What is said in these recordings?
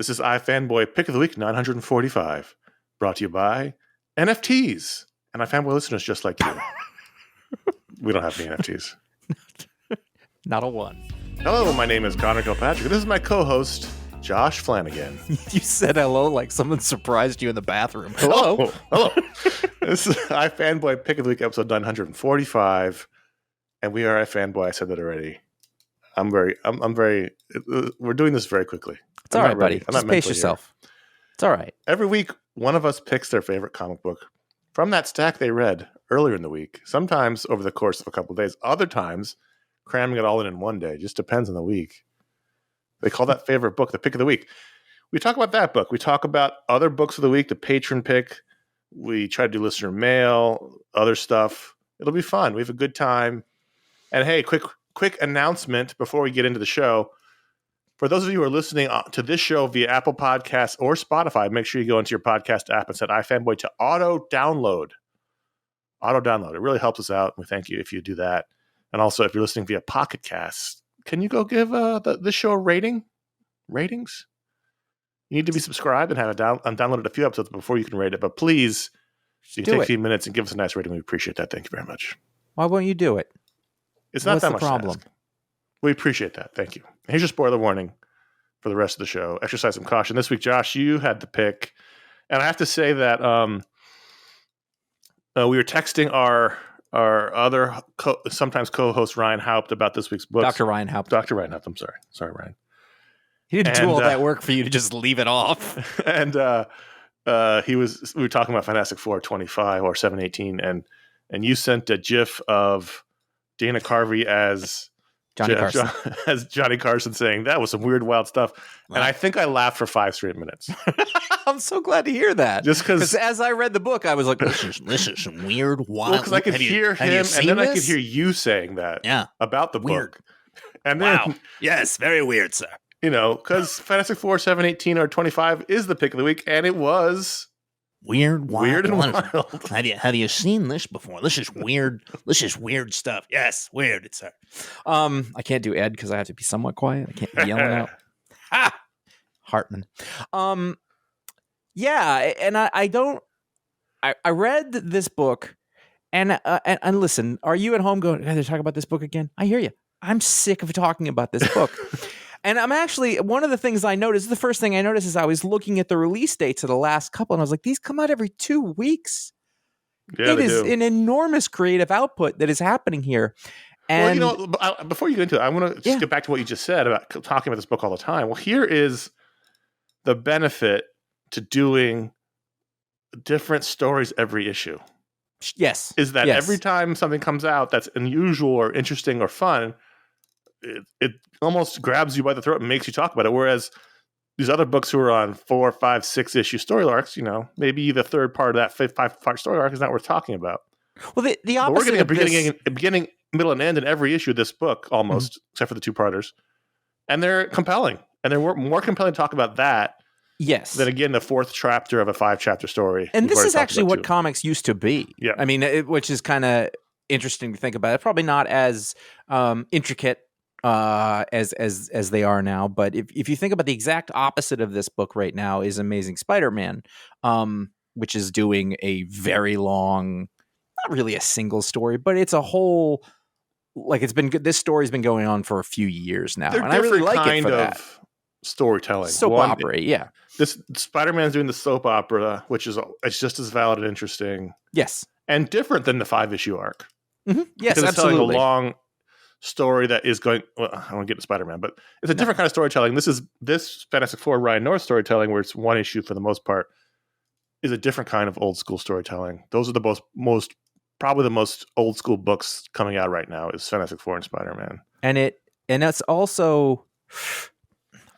This is iFanboy Pick of the Week 945, brought to you by NFTs and iFanboy listeners just like you. We don't have any NFTs. Not a one. Hello, my name is Connor Kilpatrick. This is my co-host, Josh Flanagan. You said hello like someone surprised you in the bathroom. Hello. Hello. This is iFanboy Pick of the Week, episode 945, and we are iFanboy. I said that already. We're doing this very quickly. It's all right, buddy. Just pace yourself. Here. It's all right. Every week, one of us picks their favorite comic book from that stack they read earlier in the week, sometimes over the course of a couple of days, other times cramming it all in one day. Just depends on the week. They call that favorite book the pick of the week. We talk about that book. We talk about other books of the week, the patron pick. We try to do listener mail, other stuff. It'll be fun. We have a good time. And hey, quick announcement before we get into the show. For those of you who are listening to this show via Apple Podcasts or Spotify, make sure you go into your podcast app and set iFanboy to auto-download. Auto-download. It really helps us out. We thank you if you do that. And also, if you're listening via Pocket Casts, can you go give this show a rating? Ratings? You need to be subscribed and have downloaded a few episodes before you can rate it. But please, you take a few minutes and give us a nice rating. We appreciate that. Thank you very much. Why won't you do it? It's not that much problem. To ask. We appreciate that. Thank you. Here's your spoiler warning for the rest of the show. Exercise some caution. This week, Josh, you had the pick. And I have to say that we were texting our other sometimes co-host Ryan Haupt about this week's book. Dr. Ryan Haupt. I'm sorry. Sorry, Ryan. He didn't do all that work for you to just leave it off. And we were talking about Fantastic Four 25 or 718, and you sent a GIF of Dana Carvey as Johnny Carson saying that was some weird, wild stuff. Right. And I think I laughed for 5 straight minutes. I'm so glad to hear that. Just because as I read the book, I was like, this is some weird, wild. Because I could hear him, and then I could hear you saying that about the book. And then, yes, very weird, sir. You know, because Fantastic Four 718 or 25 is the pick of the week, and it was weird and wild. Have you seen this before? This is weird. This is weird stuff. Yes, weird. It's I can't do Ed because I have to be somewhat quiet. I can't be yelling out. Hartman. Yeah, and I read this book, and listen, are you at home going, they're talking about this book again? I hear you. I'm sick of talking about this book. And I'm actually, one of the things I noticed, the first thing I noticed is I was looking at the release dates of the last couple, and I was like, these come out every 2 weeks. Yeah, it is an enormous creative output that is happening here. And before you get into it, I want to just get back to what you just said about talking about this book all the time. Well, here is the benefit to doing different stories every issue. Yes. Is that every time something comes out that's unusual or interesting or fun, it almost grabs you by the throat and makes you talk about it. Whereas these other books who are on 4, 5, 6 issue story arcs, maybe the third part of that 5-part story arc is not worth talking about. Well, the opposite. But we're getting a beginning, middle, and end in every issue of this book, almost, except for the 2-parters. And they're compelling. And they're more compelling to talk about that. Yes. Than, again, the 4th chapter of a 5-chapter story. And this is actually what comics used to be. Yeah. I mean, which is kind of interesting to think about. It's probably not as intricate as they are now, but if you think about the exact opposite of this book right now is Amazing Spider-Man, which is doing a very long, not really a single story, but it's a whole, like this story's been going on for a few years now. They're and I really like it for that. Storytelling. Soap opera, yeah. This Spider-Man's doing the soap opera, which is it's just as valid and interesting. Yes. And different than the 5-issue arc. Mm-hmm. Yes, because absolutely. It's telling a long story that is going, well, I won't get to Spider-Man, but it's a different kind of storytelling. This Fantastic Four Ryan North storytelling, where it's one issue for the most part, is a different kind of old school storytelling. Those are the probably the most old school books coming out right now is Fantastic Four and Spider-Man. And that's also,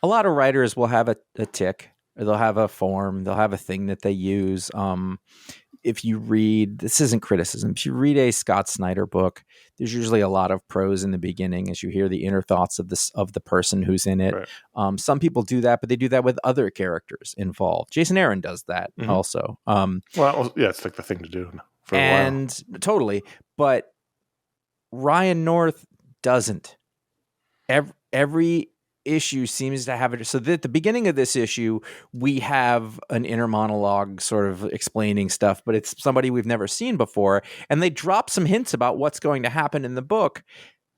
a lot of writers will have a tick, or they'll have a form, they'll have a thing that they use. If you read, this isn't criticism, if you read a Scott Snyder book, there's usually a lot of prose in the beginning as you hear the inner thoughts of the person who's in it. Right. Some people do that, but they do that with other characters involved. Jason Aaron does that also. It's like the thing to do for a while. And totally, but Ryan North doesn't. Every issue seems to have it so that at the beginning of this issue, we have an inner monologue sort of explaining stuff, but it's somebody we've never seen before. And they drop some hints about what's going to happen in the book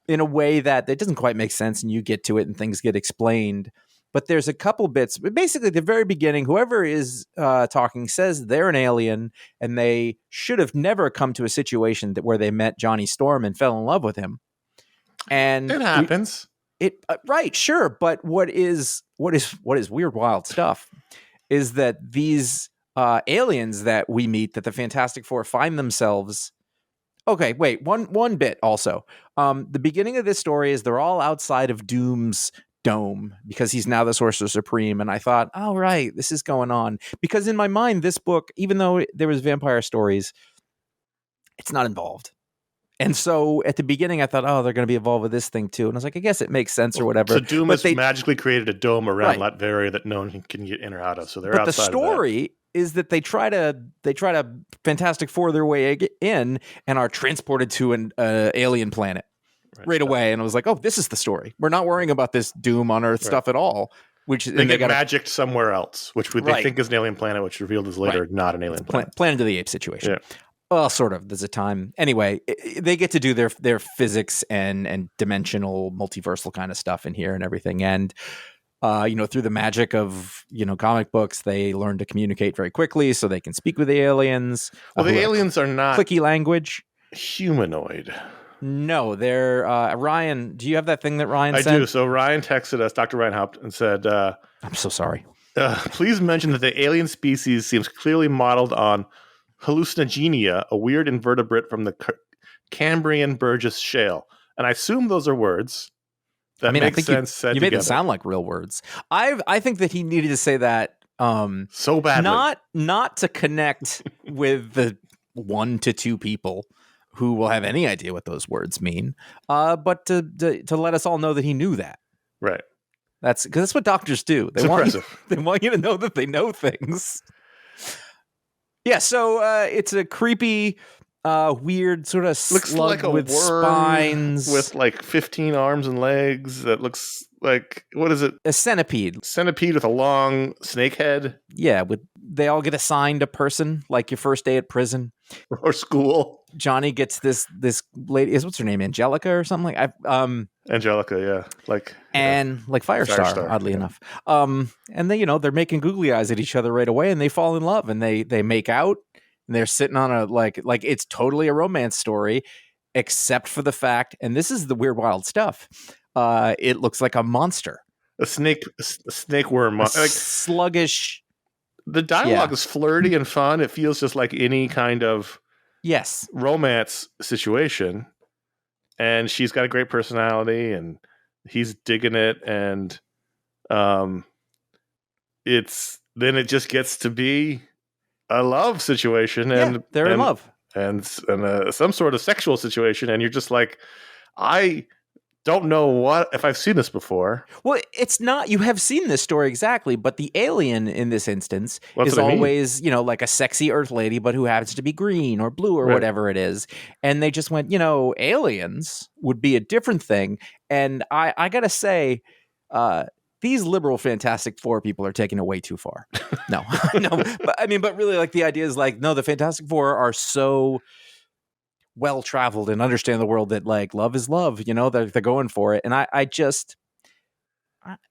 in a way that it doesn't quite make sense, and you get to it and things get explained. But there's a couple bits, but basically at the very beginning, whoever is talking says they're an alien and they should have never come to a situation where they met Johnny Storm and fell in love with him. And it happens. Right, sure. But what is weird, wild stuff is that these aliens that we meet, that the Fantastic Four find themselves. Okay, wait, one bit also. The beginning of this story is they're all outside of Doom's dome because he's now the Sorcerer Supreme. And I thought, oh, right, this is going on. Because in my mind, this book, even though there was vampire stories, it's not involved. And so at the beginning, I thought, oh, they're going to be involved with this thing too. And I was like, I guess it makes sense or whatever. So Doom has magically created a dome around Latveria that no one can get in or out of. So they're outside of that. But the story is that they try to Fantastic Four their way in and are transported to an alien planet right away. And I was like, oh, this is the story. We're not worrying about this Doom on Earth stuff at all. Which they get magicked somewhere else, which they think is an alien planet, which revealed as later not an alien planet. Planet of the Apes situation. Yeah. Well, sort of. There's a time. Anyway, they get to do their physics and dimensional, multiversal kind of stuff in here and everything. And through the magic of comic books, they learn to communicate very quickly, so they can speak with the aliens. Well, the aliens are not clicky language. Humanoid. No, they're Ryan. Do you have that thing that Ryan sent? I do. So Ryan texted us, Dr. Ryan Haupt, and said, "I'm so sorry. Please mention that the alien species seems clearly modeled on hallucinogenia, a weird invertebrate from the Cambrian Burgess Shale." And I assume those are words. That makes sense. Said you made them sound like real words. I think that he needed to say that so badly, not to connect with the 1 to 2 people who will have any idea what those words mean, but to let us all know that he knew that. Right. That's because that's what doctors do. They want you to know that they know things. Yeah, so it's a creepy, weird sort of looks slug like a with worm spines, with like 15 arms and legs. That looks like, what is it? A centipede. Centipede with a long snake head. Yeah, they all get assigned a person, like your first day at prison or school. Johnny gets this lady. What's her name? Angelica or something like. Angelica, yeah, like Firestar, oddly enough. And then they're making googly eyes at each other right away, and they fall in love, and they make out, and they're sitting on a like it's totally a romance story, except for the fact, and this is the weird wild stuff. It looks like a monster, a snake worm, like sluggish. The dialogue is flirty and fun. It feels just like any kind of romance situation. And she's got a great personality, and he's digging it, and it just gets to be a love situation, and they're in love, and some sort of sexual situation, and you're just like, I don't know if I've seen this before. Well, it's not. You have seen this story exactly, but the alien in this instance is always, like a sexy Earth lady, but who happens to be green or blue or whatever it is. And they just went, aliens would be a different thing. And I gotta say, these liberal Fantastic Four people are taking it way too far. No, but really, like the idea is like, no, the Fantastic Four are so well traveled and understand the world that like love is love, they're going for it. And I just,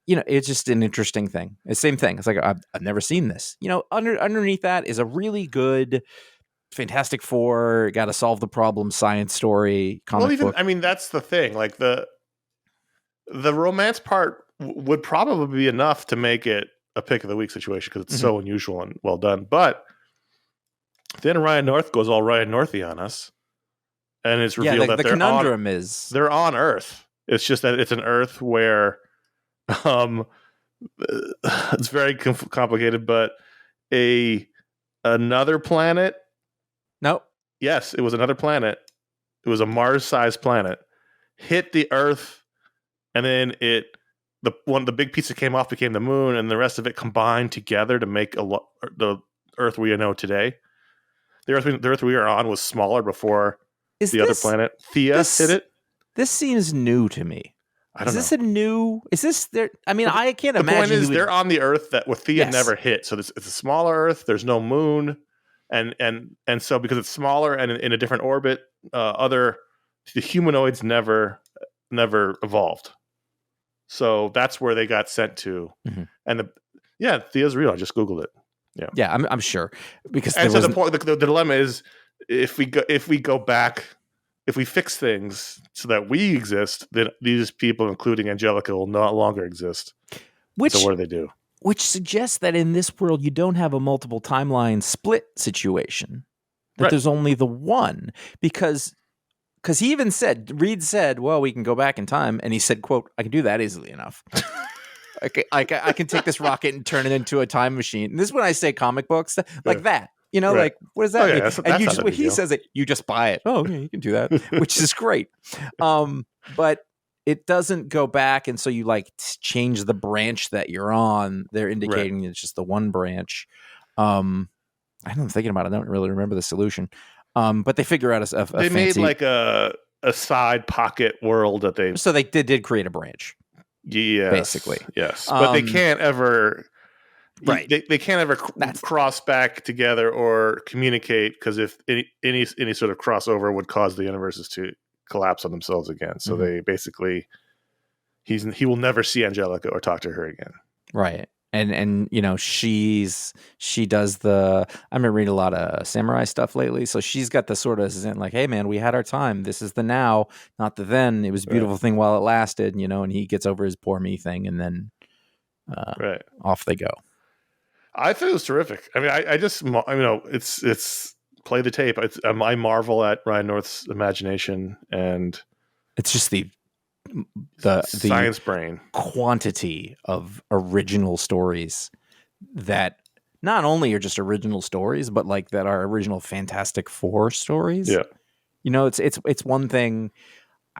it's just an interesting thing. It's the same thing. It's like, I've never seen this, underneath that is a really good Fantastic Four, got to solve the problem science story comic book. I mean, that's the thing. Like the romance part would probably be enough to make it a pick of the week situation because it's so unusual and well done. But then Ryan North goes all Ryan Northy on us. And it's revealed that the conundrum is they're on Earth. It's just that it's an Earth where it's very complicated, but another planet. No. Yes, it was another planet. It was a Mars-sized planet. Hit the Earth, and then the big piece that came off became the moon, and the rest of it combined together to make the Earth we know today. The Earth we are on was smaller before. Other planet. Thea hit it? This seems new to me. I don't know. Is this a new? Is this there? I mean, I can't The imagine. point is, they're on the Earth that Thea Yes. never hit. So it's a smaller Earth. There's no moon, and so because it's smaller and in a different orbit, the humanoids never evolved. So that's where they got sent to, and Thea's real. I just Googled it. Yeah, I'm sure because and so the point, the dilemma is if we go back. If we fix things so that we exist, then these people, including Angelica, will no longer exist. So what do they do? Which suggests that in this world, you don't have a multiple timeline split situation. That there's only the one. Because he even said, Reed said, well, we can go back in time. And he said, quote, I can do that easily enough. I can take this rocket and turn it into a time machine. And this is when I say comic books, like that. You know, like, what does that mean? That's and you just, when he says it, you just buy it. Oh, okay, you can do that, which is great. But it doesn't go back. And so you like change the branch that you're on. They're indicating it's just the one branch. I'm thinking about it. I don't really remember the solution. But they figure out a they made like a side pocket world that they. So they did create a branch. Yes, basically. Yes. But they can't ever. Right. They can't ever cross back together or communicate because if any sort of crossover would cause the universes to collapse on themselves again. So they basically he will never see Angelica or talk to her again. Right. And you know, she does I've been reading a lot of samurai stuff lately. So she's got the sort of like, hey man, we had our time. This is the now, not the then. It was a beautiful thing while it lasted, you know, and he gets over his poor me thing and then off they go. I think it was terrific. I mean, it's play the tape. I marvel at Ryan North's imagination, and it's just the science brain quantity of original stories that not only are just original stories, but like that are original Fantastic Four stories. Yeah, you know, it's one thing.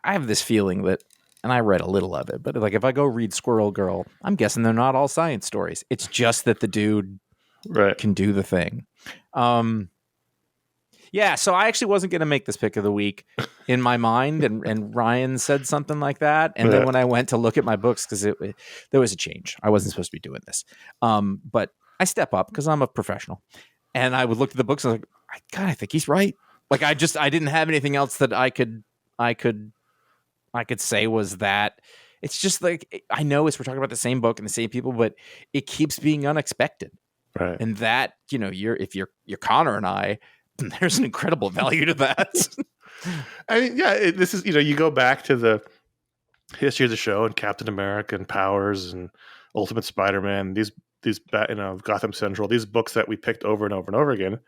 I have this feeling that. And I read a little of it, but like if I go read Squirrel Girl, I'm guessing they're not all science stories. It's just that the dude can do the thing. Yeah, so I actually wasn't going to make this pick of the week in my mind, and Ryan said something like that. And then when I went to look at my books, because there was a change. I wasn't supposed to be doing this. But I step up because I'm a professional. And I would look at the books and I was like, God, I think he's right. Like I didn't have anything else that I could say was that. It's just like, I know we're talking about the same book and the same people, but it keeps being unexpected. Right. And that, you know, if you're Connor and I, there's an incredible value to that. I mean, this is, you know, you go back to the history of the show and Captain America and Powers and Ultimate Spider-Man, these you know, Gotham Central, these books that we picked over and over and over again,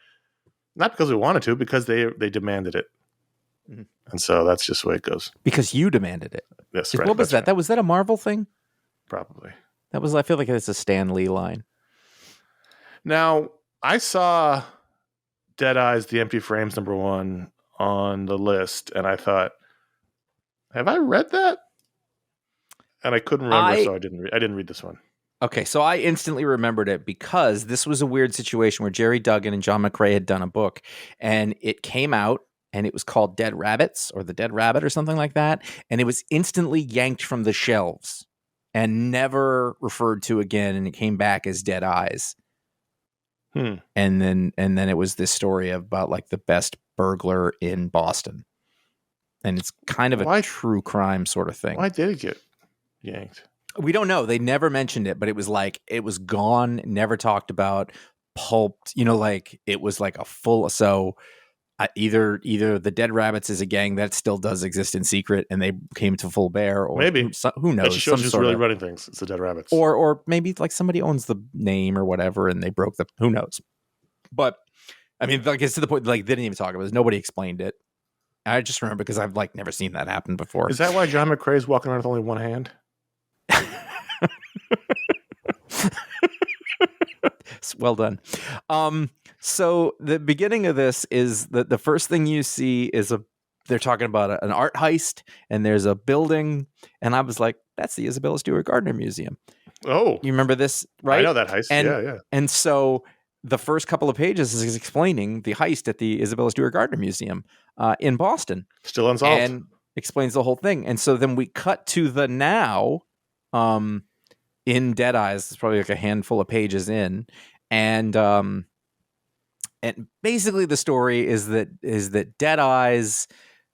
not because we wanted to, because they demanded it. Mm-hmm. And so that's just the way it goes. Because you demanded it. Yes, right. What was that? Was that a Marvel thing? Probably. I feel like it's a Stan Lee line. Now, I saw Dead Eyes, The Empty Frames #1 on the list, and I thought, have I read that? And I couldn't remember, so I didn't read this one. Okay, so I instantly remembered it because this was a weird situation where Jerry Duggan and John McCrae had done a book, and it came out, and it was called Dead Rabbits or The Dead Rabbit or something like that, and it was instantly yanked from the shelves and never referred to again, and it came back as Dead Eyes. And then it was this story about like the best burglar in Boston, and it's kind of a true crime sort of thing. Why did it get yanked? We don't know. They never mentioned it, but it was like it was gone, never talked about, pulped. You know, like it was like a full. So either the Dead Rabbits is a gang that still does exist in secret, and they came to full bear, or maybe who knows? That shows who's really running things. It's the Dead Rabbits, or maybe like somebody owns the name or whatever, and they broke the. Who knows? But I mean, like it's to the point like they didn't even talk about it. Nobody explained it. I just remember because I've like never seen that happen before. Is that why John McCrae's walking around with only one hand? Well done. So the beginning of this is the first thing you see is they're talking about an art heist, and there's a building, and I was like, that's the Isabella Stewart Gardner Museum. Oh, you remember this, right? I know that heist. Yeah. And so the first couple of pages is explaining the heist at the Isabella Stewart Gardner Museum in Boston. Still unsolved. And explains the whole thing. And so then we cut to the now, in Dead Eyes. It's probably like a handful of pages in, and basically the story is that Dead Eyes,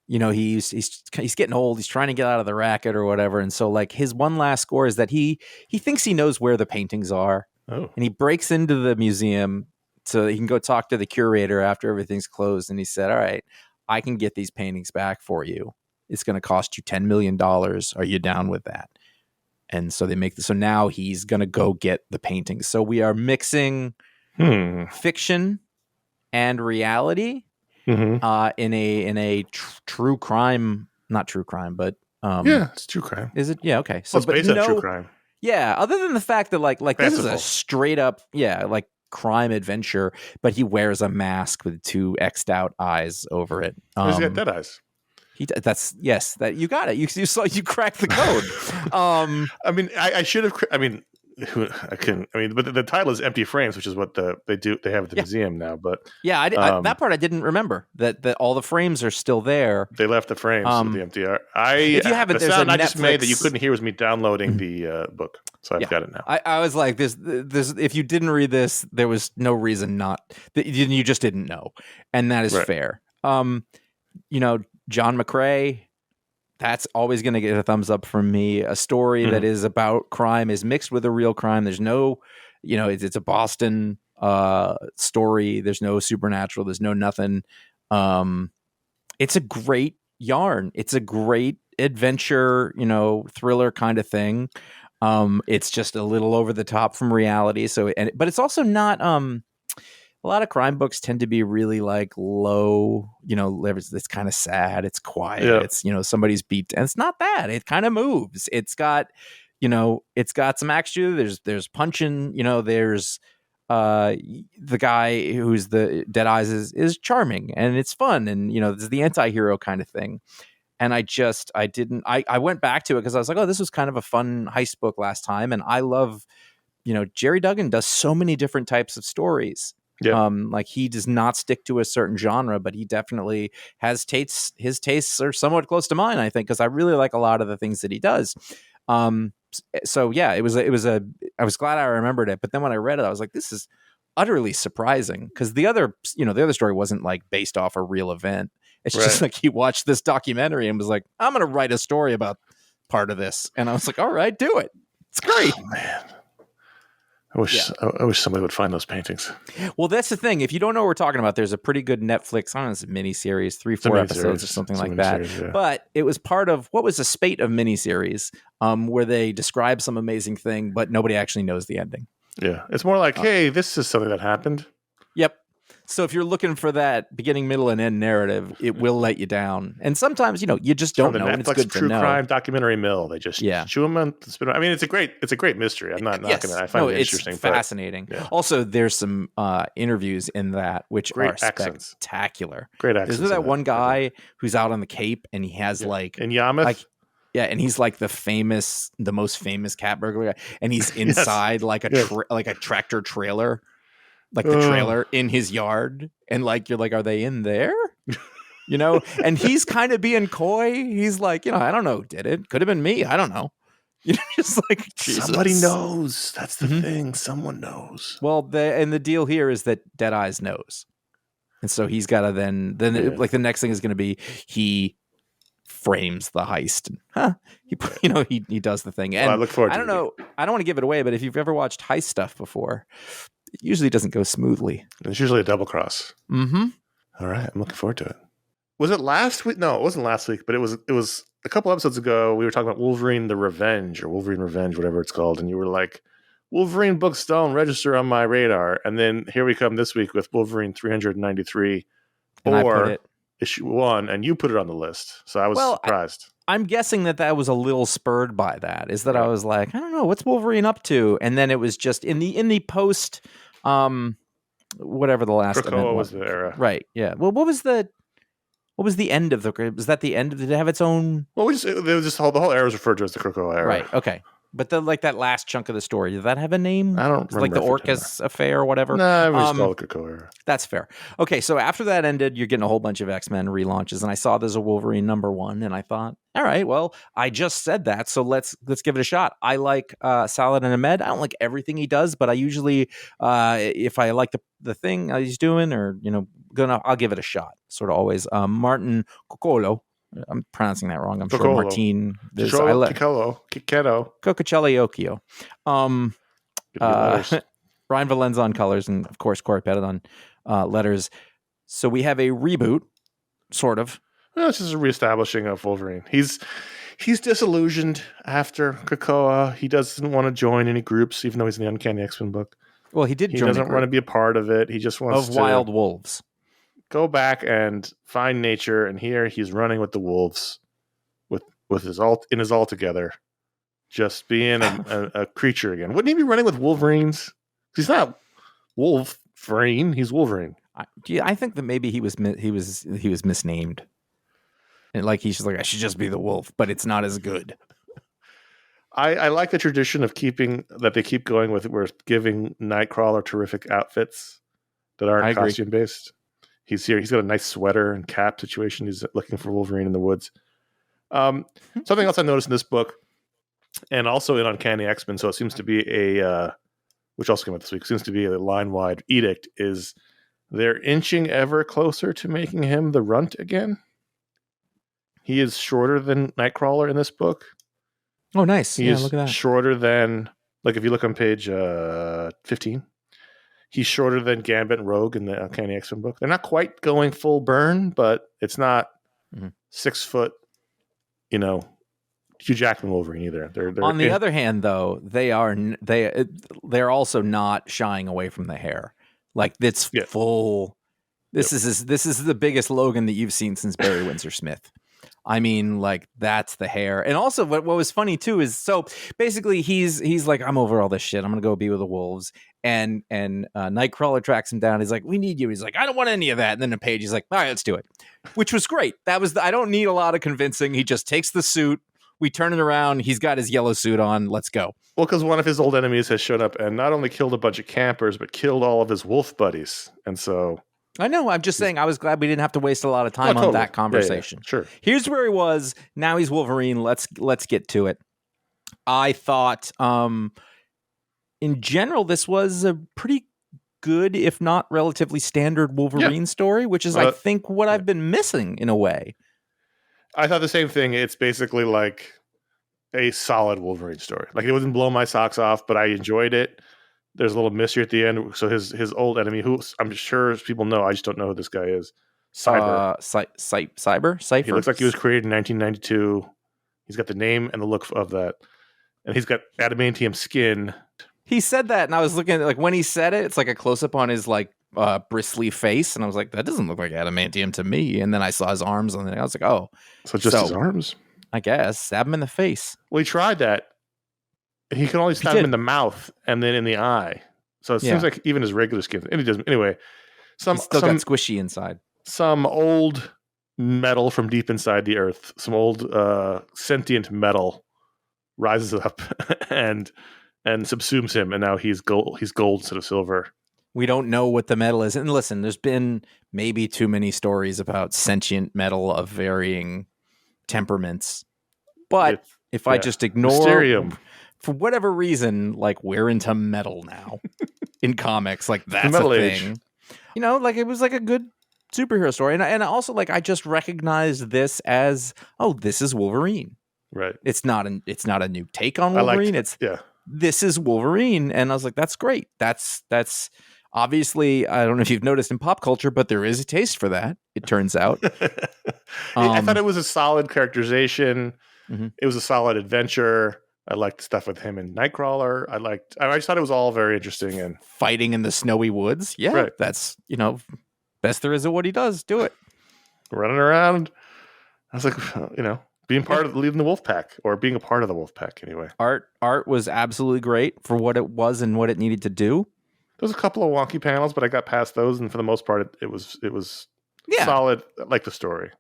he's getting old. He's trying to get out of the racket or whatever. And so like his one last score is that he thinks he knows where the paintings are. Oh. And he breaks into the museum so he can go talk to the curator after everything's closed. And he said, all right, I can get these paintings back for you. It's going to cost you $10 million. Are you down with that? And so they make this. So now he's going to go get the paintings. So we are mixing fiction and reality. Mm-hmm. In a true crime, not true crime, but yeah, it's true crime. Is it? Yeah, okay. So, it's based on true crime. Yeah, other than the fact that like this is a straight up like crime adventure, but he wears a mask with two X'd out eyes over it. He's got dead eyes. That you got it. You cracked the code. I mean, I should have. I mean. But the title is Empty Frames, which is what they have at the museum now. But yeah, that part I didn't remember that all the frames are still there. They left the frames with the empty art. If you have it, the sound I just made that you couldn't hear was me downloading the book, so I've got it now. I was like, this. If you didn't read this, there was no reason not. You just didn't know, and that is fair. John McCrae. That's always going to get a thumbs up from me. A story that is about crime is mixed with a real crime. There's no, it's a Boston story. There's no supernatural. There's no nothing. It's a great yarn. It's a great adventure, thriller kind of thing. It's just a little over the top from reality. But it's also not. A lot of crime books tend to be really like low, it's kind of sad. It's quiet. Yeah. It's, somebody's beat. And it's not bad. It kind of moves. It's got some action. There's punching, there's the guy who's the Dead Eyes is charming and it's fun. And, this is the anti-hero kind of thing. And I went back to it because I was like, oh, this was kind of a fun heist book last time. And I love, Jerry Duggan does so many different types of stories. Yeah. Like he does not stick to a certain genre, but he definitely has tastes. His tastes are somewhat close to mine, I think, because I really like a lot of the things that he does. So yeah, I was glad I remembered it. But then when I read it, I was like, this is utterly surprising because the other story wasn't like based off a real event. It's just like he watched this documentary and was like, I'm going to write a story about part of this. And I was like, all right, do it. It's great. Oh, man. I wish somebody would find those paintings. Well, that's the thing. If you don't know what we're talking about, there's a pretty good Netflix, I don't know, it's a miniseries, 3-4 episodes or something like that. Yeah. But it was part of what was a spate of miniseries where they describe some amazing thing, but nobody actually knows the ending. Yeah. It's more like, hey, this is something that happened. Yep. So if you're looking for that beginning, middle, and end narrative, it will let you down. And sometimes, you just don't know. And it's good true to know. Crime documentary mill. They just chew them and spin them. I mean, it's a great mystery. I'm not knocking it. I find it interesting. It's fascinating. Yeah. Also, there's some interviews in that which are spectacular. Great accents. Isn't that one guy who's out on the Cape and he has in Yarmouth? And he's like the most famous cat burglar, and he's inside like a tractor trailer. Like the trailer in his yard, and like you're like, are they in there? And he's kind of being coy. He's like, I don't know, did it? Could have been me. I don't know. Just like Jesus. Somebody knows. That's the thing. Someone knows. Well, the deal here is that Dead Eyes knows, and so he's got to then like the next thing is going to be he frames the heist. He does the thing. And I look forward to it. I don't know. I don't want to give it away, but if you've ever watched heist stuff before, it usually doesn't go smoothly. It's usually a double cross. Mm-hmm. All right. I'm looking forward to it. Was it last week? No, it wasn't last week, but it was a couple episodes ago. We were talking about Wolverine the Revenge or Wolverine Revenge, whatever it's called. And you were like, Wolverine books don't register on my radar. And then here we come this week with Wolverine 393 or issue 1. And you put it on the list. So I was surprised. I'm guessing that was a little spurred by that. Is that I was like, I don't know, what's Wolverine up to? And then it was just in the post, whatever the last Krakoa was the era, right? Yeah. Well, what was the end of the? Was that the end? Did it have its own? Well, the whole era was referred to as the Krakoa era, right? Okay. But like that last chunk of the story, does that have a name? I don't It's like the remember if it did Orcus affair or whatever. No, we just call it Krakoa era. That's fair. Okay, so after that ended, you're getting a whole bunch of X-Men relaunches, and I saw there's a Wolverine #1, and I thought, all right, well, I just said that, so let's give it a shot. I like Saladin Ahmed. I don't like everything he does, but I usually, if I like the thing he's doing, or I'll give it a shot. Sort of always. Martin Coccolo. I'm pronouncing that wrong. I'm sure Martin. Coccolo. Ryan Valenza on colors, and of course Corey Pettit on letters. So we have a reboot, sort of. Well, it's just a reestablishing of Wolverine. He's disillusioned after Krakoa. He doesn't want to join any groups, even though he's in the Uncanny X-Men book. Well, he doesn't want to be a part of it. He just wants to wild wolves. Go back and find nature, and here he's running with the wolves, with his all together, just being a creature again. Wouldn't he be running with Wolverines? He's not Wolverine. He's Wolverine. I think that maybe he was misnamed, and like he's just like, I should just be the wolf, but it's not as good. I like the tradition of they keep going with. We're giving Nightcrawler terrific outfits that aren't costume based. He's here. He's got a nice sweater and cap situation. He's looking for Wolverine in the woods. Something else I noticed in this book, and also in Uncanny X-Men, so it seems to be which also came out this week, seems to be a line-wide edict, is they're inching ever closer to making him the Runt again. He is shorter than Nightcrawler in this book. Oh, nice. He is look at that. shorter than, like if you look on page 15, he's shorter than Gambit and Rogue in the Uncanny X-Men book. They're not quite going full burn, but it's not 6 foot, Hugh Jackman Wolverine either. They're on the other hand, though, they're also not shying away from the hair. Like it's full. This is the biggest Logan that you've seen since Barry Windsor Smith. I mean, like that's the hair. And also what was funny too is, so basically he's like, I'm over all this shit. I'm going to go be with the wolves. And Nightcrawler tracks him down. He's like, we need you. He's like, I don't want any of that. And then Page, he's like, all right, let's do it. Which was great. I don't need a lot of convincing. He just takes the suit. We turn it around. He's got his yellow suit on. Let's go. Well, because one of his old enemies has showed up and not only killed a bunch of campers, but killed all of his wolf buddies. And so I know. I'm just saying I was glad we didn't have to waste a lot of time on that conversation. Yeah, sure. Here's where he was. Now he's Wolverine. Let's get to it. I thought in general this was a pretty good, if not relatively standard Wolverine story, which is I think what I've been missing in a way. I thought the same thing. It's basically like a solid Wolverine story. Like it wouldn't blow my socks off, but I enjoyed it. There's a little mystery at the end. So his old enemy, who I'm sure people know, I just don't know who this guy is. Cyber. Cypher? He looks like he was created in 1992. He's got the name and the look of that. And he's got adamantium skin. He said that, and I was looking at, like, when he said it, it's like a close-up on his, like, bristly face, and I was like, that doesn't look like adamantium to me. And then I saw his arms, and I was like, oh. So just his arms? I guess. Stab him in the face. Well, he tried that. He can only stab him in the mouth and then in the eye. So it seems like even his regular skin. And he doesn't. Anyway, he's still got squishy inside. Some old metal from deep inside the earth, some old sentient metal rises up and subsumes him, and now he's gold instead of silver. We don't know what the metal is. And listen, there's been maybe too many stories about sentient metal of varying temperaments. But if I just ignore Mysterium. For whatever reason, like we're into metal now in comics. Like that's metal a age. thing. Like it was like a good superhero story. And also like I just recognized this as, oh, this is Wolverine. Right. It's not a new take on Wolverine. This is Wolverine. And I was like, that's great. That's obviously, I don't know if you've noticed in pop culture, but there is a taste for that, it turns out. I thought it was a solid characterization. Mm-hmm. It was a solid adventure. I liked stuff with him and Nightcrawler. I just thought it was all very interesting. And fighting in the snowy woods. Yeah, right. That's, best there is at what he does. Do it. Running around. I was like, being part of leading the wolf pack, or being a part of the wolf pack anyway. Art was absolutely great for what it was and what it needed to do. There was a couple of wonky panels, but I got past those, and for the most part, it was solid. I like the story.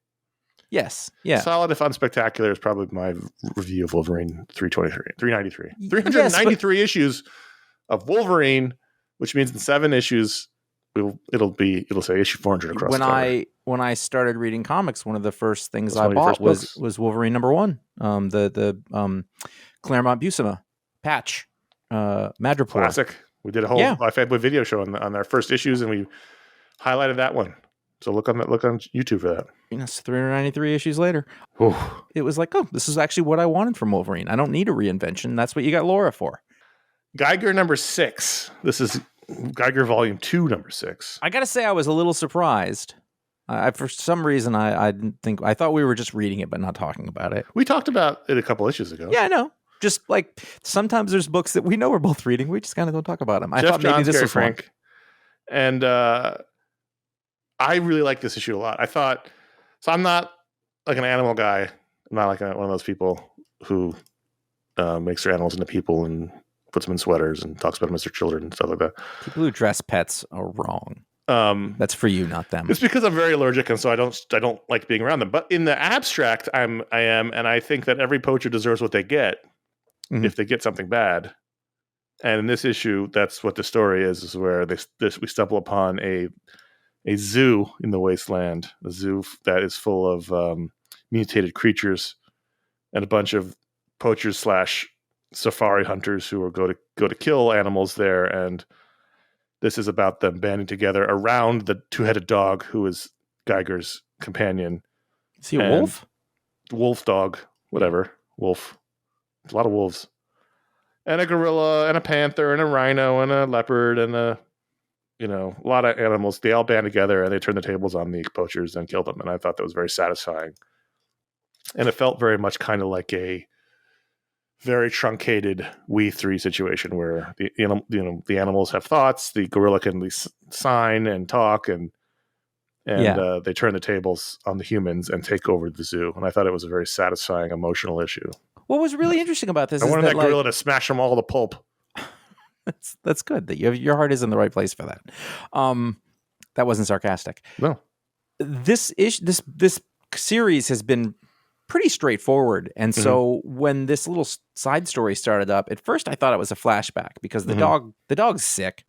Yes. Yeah. Solid, if unspectacular, is probably my review of Wolverine 393. Yes, 393 issues of Wolverine, which means in 7 issues, it'll say issue 400 across the cover. When I started reading comics, one of the first things That's I one of your bought first was Wolverine #1, the Claremont Buscema patch, Madripoor. Classic. We did a whole iFanboy video show on our first issues, and we highlighted that one. So look on YouTube for that. It's 393 issues later. Ooh. It was like, oh, this is actually what I wanted from Wolverine. I don't need a reinvention. That's what you got Laura for. Geiger #6. This is Geiger Volume 2, #6. I got to say, I was a little surprised. For some reason, I thought we were just reading it but not talking about it. We talked about it a couple issues ago. Yeah, I know. Just like sometimes there's books that we know we're both reading. We just kind of don't talk about them. I thought maybe this was Frank. And I really like this issue a lot. So I'm not like an animal guy. I'm not like one of those people who makes their animals into people and puts them in sweaters and talks about them as their children and stuff like that. People who dress pets are wrong. That's for you, not them. It's because I'm very allergic, and so I don't like being around them. But in the abstract, I am, and I think that every poacher deserves what they get if they get something bad. And in this issue, that's what the story is where we stumble upon a zoo in the wasteland, a zoo that is full of mutated creatures, and a bunch of poachers / safari hunters who are go to kill animals there. And this is about them banding together around the 2-headed dog who is Geiger's companion. Is he a wolf? Wolf dog, whatever. Wolf. There's a lot of wolves. And a gorilla and a panther and a rhino and a leopard and a lot of animals. They all band together and they turn the tables on the poachers and kill them. And I thought that was very satisfying. And it felt very much kind of like a very truncated We 3 situation where the animals have thoughts, the gorilla can at least sign and talk, and they turn the tables on the humans and take over the zoo. And I thought it was a very satisfying emotional issue. What was really interesting about this? I wanted that gorilla to smash them all to pulp. That's good that your heart is in the right place for that. That wasn't sarcastic. No, this series has been pretty straightforward, and so when this little side story started up, at first I thought it was a flashback because the dog's sick,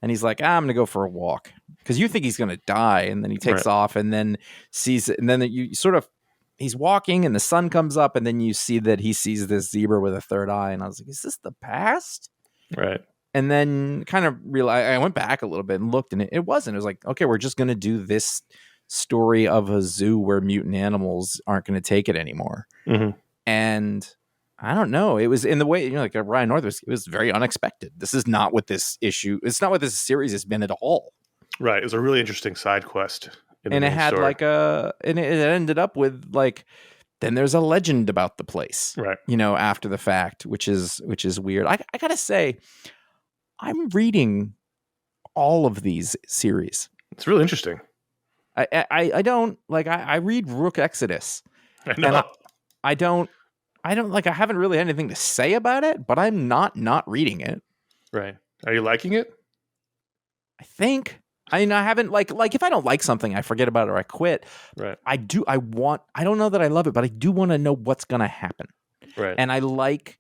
and he's like, I'm gonna go for a walk, because you think he's gonna die, and then he takes off, and then sees it, and then you sort of he's walking, and the sun comes up, and then you see that he sees this zebra with a third eye, and I was like, is this the past? Right. And then kind of realized, I went back a little bit and looked, and it wasn't. It was like, okay, we're just gonna do this story of a zoo where mutant animals aren't going to take it anymore. And I don't know, it was in the way, like Ryan North, it was very unexpected. This is not what this it's not what this series has been at all. Right. It was a really interesting side quest. And it had story. And it ended up with then there's a legend about the place, right? After the fact, which is weird. I gotta say, I'm reading all of these series. It's really interesting. I don't like I read Rook Exodus. I know. And I don't like, I haven't really had anything to say about it, but I'm not reading it. Right. Are you liking it? I think. I haven't like if I don't like something, I forget about it or I quit. Right. I don't know that I love it, but I do want to know what's going to happen. Right. And I like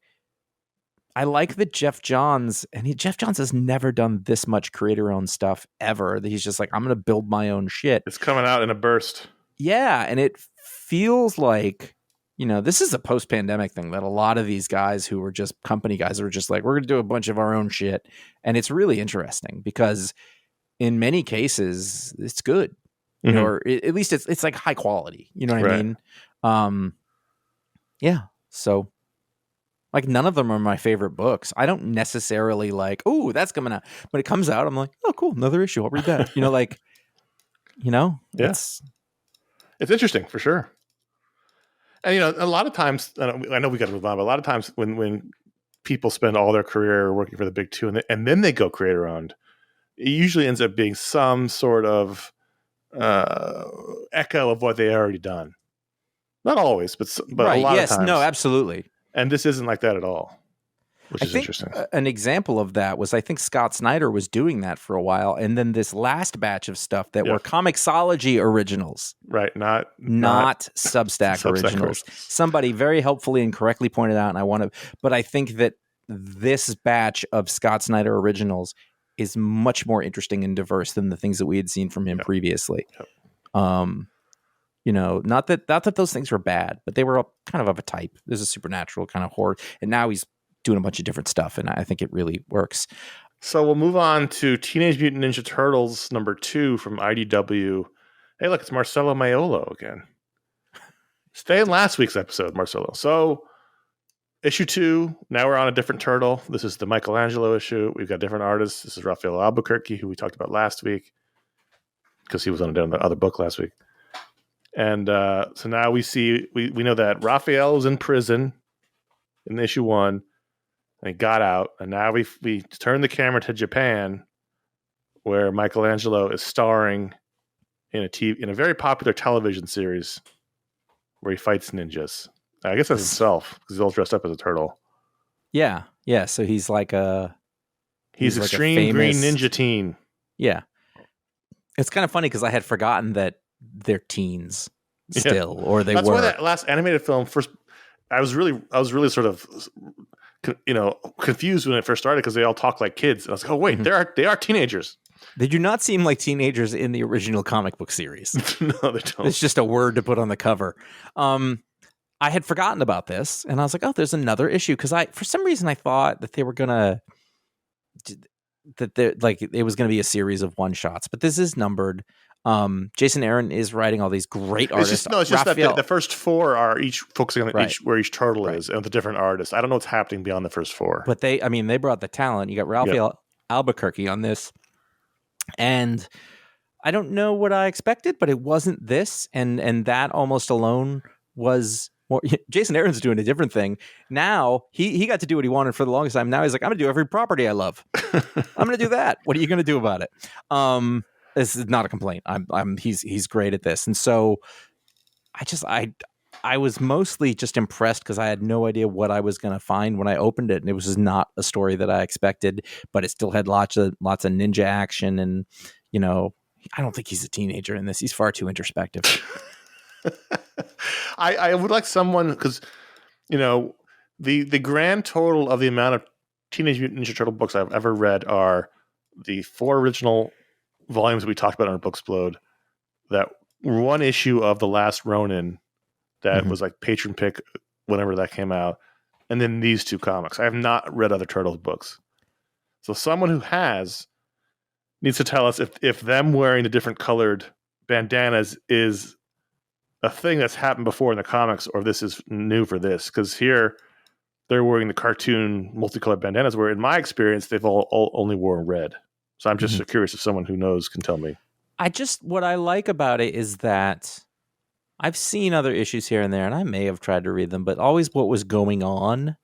that Jeff Johns has never done this much creator-owned stuff ever. That he's just like, I'm going to build my own shit. It's coming out in a burst. Yeah, and it feels like, this is a post-pandemic thing that a lot of these guys who were just company guys are just like, we're going to do a bunch of our own shit. And it's really interesting because in many cases it's good, or at least it's like high quality. You know what I mean? Yeah. So like none of them are my favorite books. I don't necessarily like, oh, that's coming out. But it comes out, I'm like, oh, cool, another issue. I'll read that. Yeah. It's interesting for sure. And, a lot of times, I know we got to move on, but a lot of times when people spend all their career working for the big two and then they go creator owned, it usually ends up being some sort of echo of what they already done. Not always, but right, a lot of times. No, absolutely. And this isn't like that at all. which I is think interesting. an example of that was, I think Scott Snyder was doing that for a while, and then this last batch of stuff that were Comixology originals, Right, not Substack originals. Somebody very helpfully and correctly pointed out, and but I think that this batch of Scott Snyder originals is much more interesting and diverse than the things that we had seen from him previously. Not that those things were bad, but they were kind of a type. There's a supernatural kind of horror, and now he's doing a bunch of different stuff, and I think it really works. So we'll move on to Teenage Mutant Ninja Turtles #2 from IDW. Hey, look, it's Marcelo Maiolo again. Stay in last week's episode, Marcelo. So issue 2, now we're on a different turtle. This is the Michelangelo issue. We've got different artists. This is Raphael Albuquerque, who we talked about last week, because he was on the other book last week. And so now we know that Raphael was in prison in issue 1, and he got out. And now we turn the camera to Japan, where Michelangelo is starring in a very popular television series where he fights ninjas. I guess that's himself, because he's all dressed up as a turtle. Yeah. So he's like he's extreme green ninja teen. Yeah. It's kind of funny because I had forgotten that they're teens still, or they That's were. why that last animated film first. I was really sort of, confused when it first started, because they all talk like kids, and I was like, oh wait, they are teenagers. They do not seem like teenagers in the original comic book series. No, they don't. It's just a word to put on the cover. I had forgotten about this, and I was like, oh, there's another issue, because for some reason I thought that they were gonna it was gonna be a series of one shots, but this is numbered. Jason Aaron is writing all these great artists. It's just that the first 4 are each focusing on where each turtle is, and the different artists. I don't know what's happening beyond the first 4. But they brought the talent. You got Raphael Albuquerque on this, and I don't know what I expected, but it wasn't this, and that almost alone was more. Jason Aaron's doing a different thing now. He got to do what he wanted for the longest time. Now he's like, I'm gonna do every property I love. I'm gonna do that. What are you gonna do about it? This is not a complaint. He's great at this, and so I was mostly just impressed because I had no idea what I was going to find when I opened it, and it was just not a story that I expected. But it still had lots of ninja action, and I don't think he's a teenager in this. He's far too introspective. I would like someone, because the grand total of the amount of Teenage Mutant Ninja Turtle books I've ever read are the 4 original volumes we talked about on our Booksplode, that one issue of The Last Ronin that was like Patron Pick whenever that came out, and then these 2 comics. I have not read other Turtles books. So someone who has needs to tell us if them wearing the different colored bandanas is a thing that's happened before in the comics, or this is new for this. Because here they're wearing the cartoon multicolored bandanas, where in my experience they've all only worn red. So I'm just curious if someone who knows can tell me. What I like about it is that I've seen other issues here and there, and I may have tried to read them, but always what was going on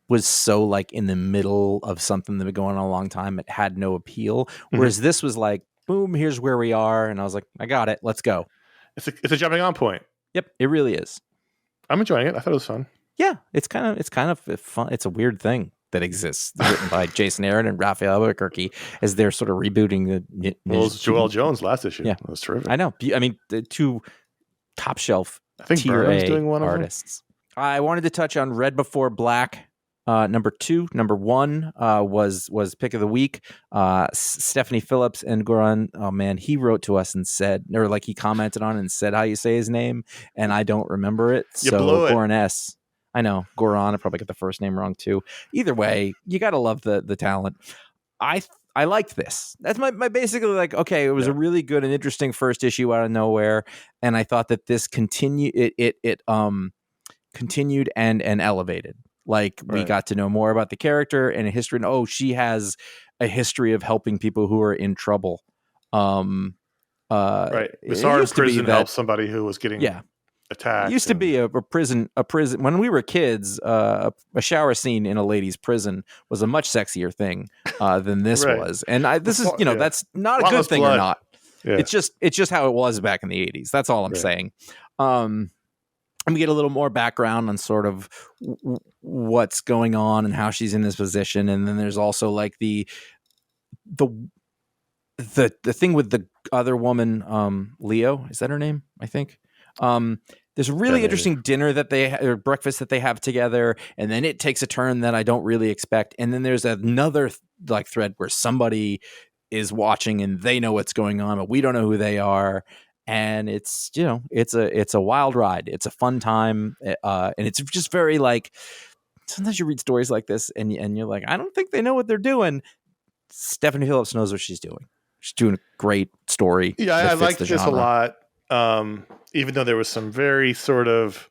was so like in the middle of something that had been going on a long time. It had no appeal. Whereas this was like, boom, here's where we are. And I was like, I got it. Let's go. It's a jumping on point. Yep, it really is. I'm enjoying it. I thought it was fun. Yeah, it's kind of fun. It's a weird thing that exists, written by Jason Aaron and Raphael Albuquerque, as they're sort of rebooting the. Well, it was Joel Jones last issue. Yeah, it was terrific. I know. I mean, the 2 top shelf. I think tier Burnham's A doing one artists. I wanted to touch on Red Before Black. #2, #1 was pick of the week. Stephanie Phillips and Goran. Oh man, he wrote to us and said, or like he commented on it and said how you say his name, and I don't remember it. You blew it. Goran S. I know Goran. I probably got the first name wrong too. Either way, you got to love the talent. I liked this. That's my basically like, okay, it was a really good and interesting first issue out of nowhere, and I thought that this continued and elevated. Like we got to know more about the character and a history, and she has a history of helping people who are in trouble. Right. Bizarre in prison helped somebody who was getting attacked. It used to be a prison. When we were kids, a shower scene in a lady's prison was a much sexier thing than this was. And this is, that's not a good thing or not. Yeah. It's just how it was back in the 80s. That's all I'm saying. And we get a little more background on sort of what's going on and how she's in this position. And then there's also like the thing with the other woman, Leo, is that her name? I think. There's a really interesting dinner that or breakfast that they have together, and then it takes a turn that I don't really expect. And then there's another like thread where somebody is watching and they know what's going on, but we don't know who they are. And it's, you know, it's a wild ride. It's a fun time, and it's just very like. Sometimes you read stories like this, and you're like, I don't think they know what they're doing. Stephanie Phillips knows what she's doing. She's doing a great story. Yeah, I liked this a lot. Even though there was some very sort of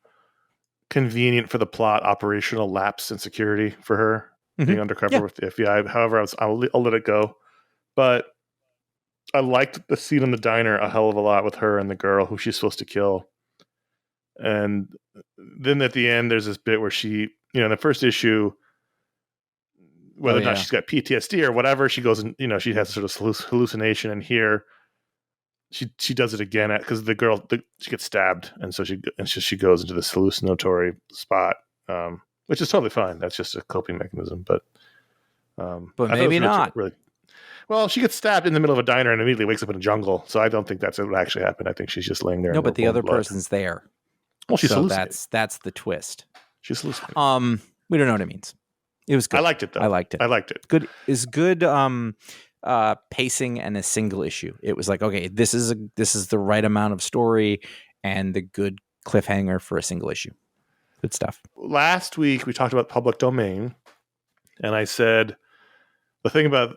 convenient for the plot operational lapse in security for her being undercover with the FBI. However, I'll let it go. But I liked the scene in the diner a hell of a lot with her and the girl who she's supposed to kill. And then at the end, there's this bit where she, you know, in the first issue, whether or not she's got PTSD or whatever, she goes and, you know, she has sort of hallucination. And here, she does it again because the girl she gets stabbed, and so she goes into this hallucinatory spot, which is totally fine. That's just a coping mechanism, but maybe not. Really, well, she gets stabbed in the middle of a diner and immediately wakes up in a jungle. So I don't think that's what actually happened. I think she's just laying there. No, but the other person's there. Well, she's hallucinating. That's the twist. She's hallucinating. We don't know what it means. It was good. I liked it though. I liked it. Good is good. Pacing and a single issue. It was like, okay, this is the right amount of story and the good cliffhanger for a single issue. Good stuff. Last week we talked about public domain, and I said the thing about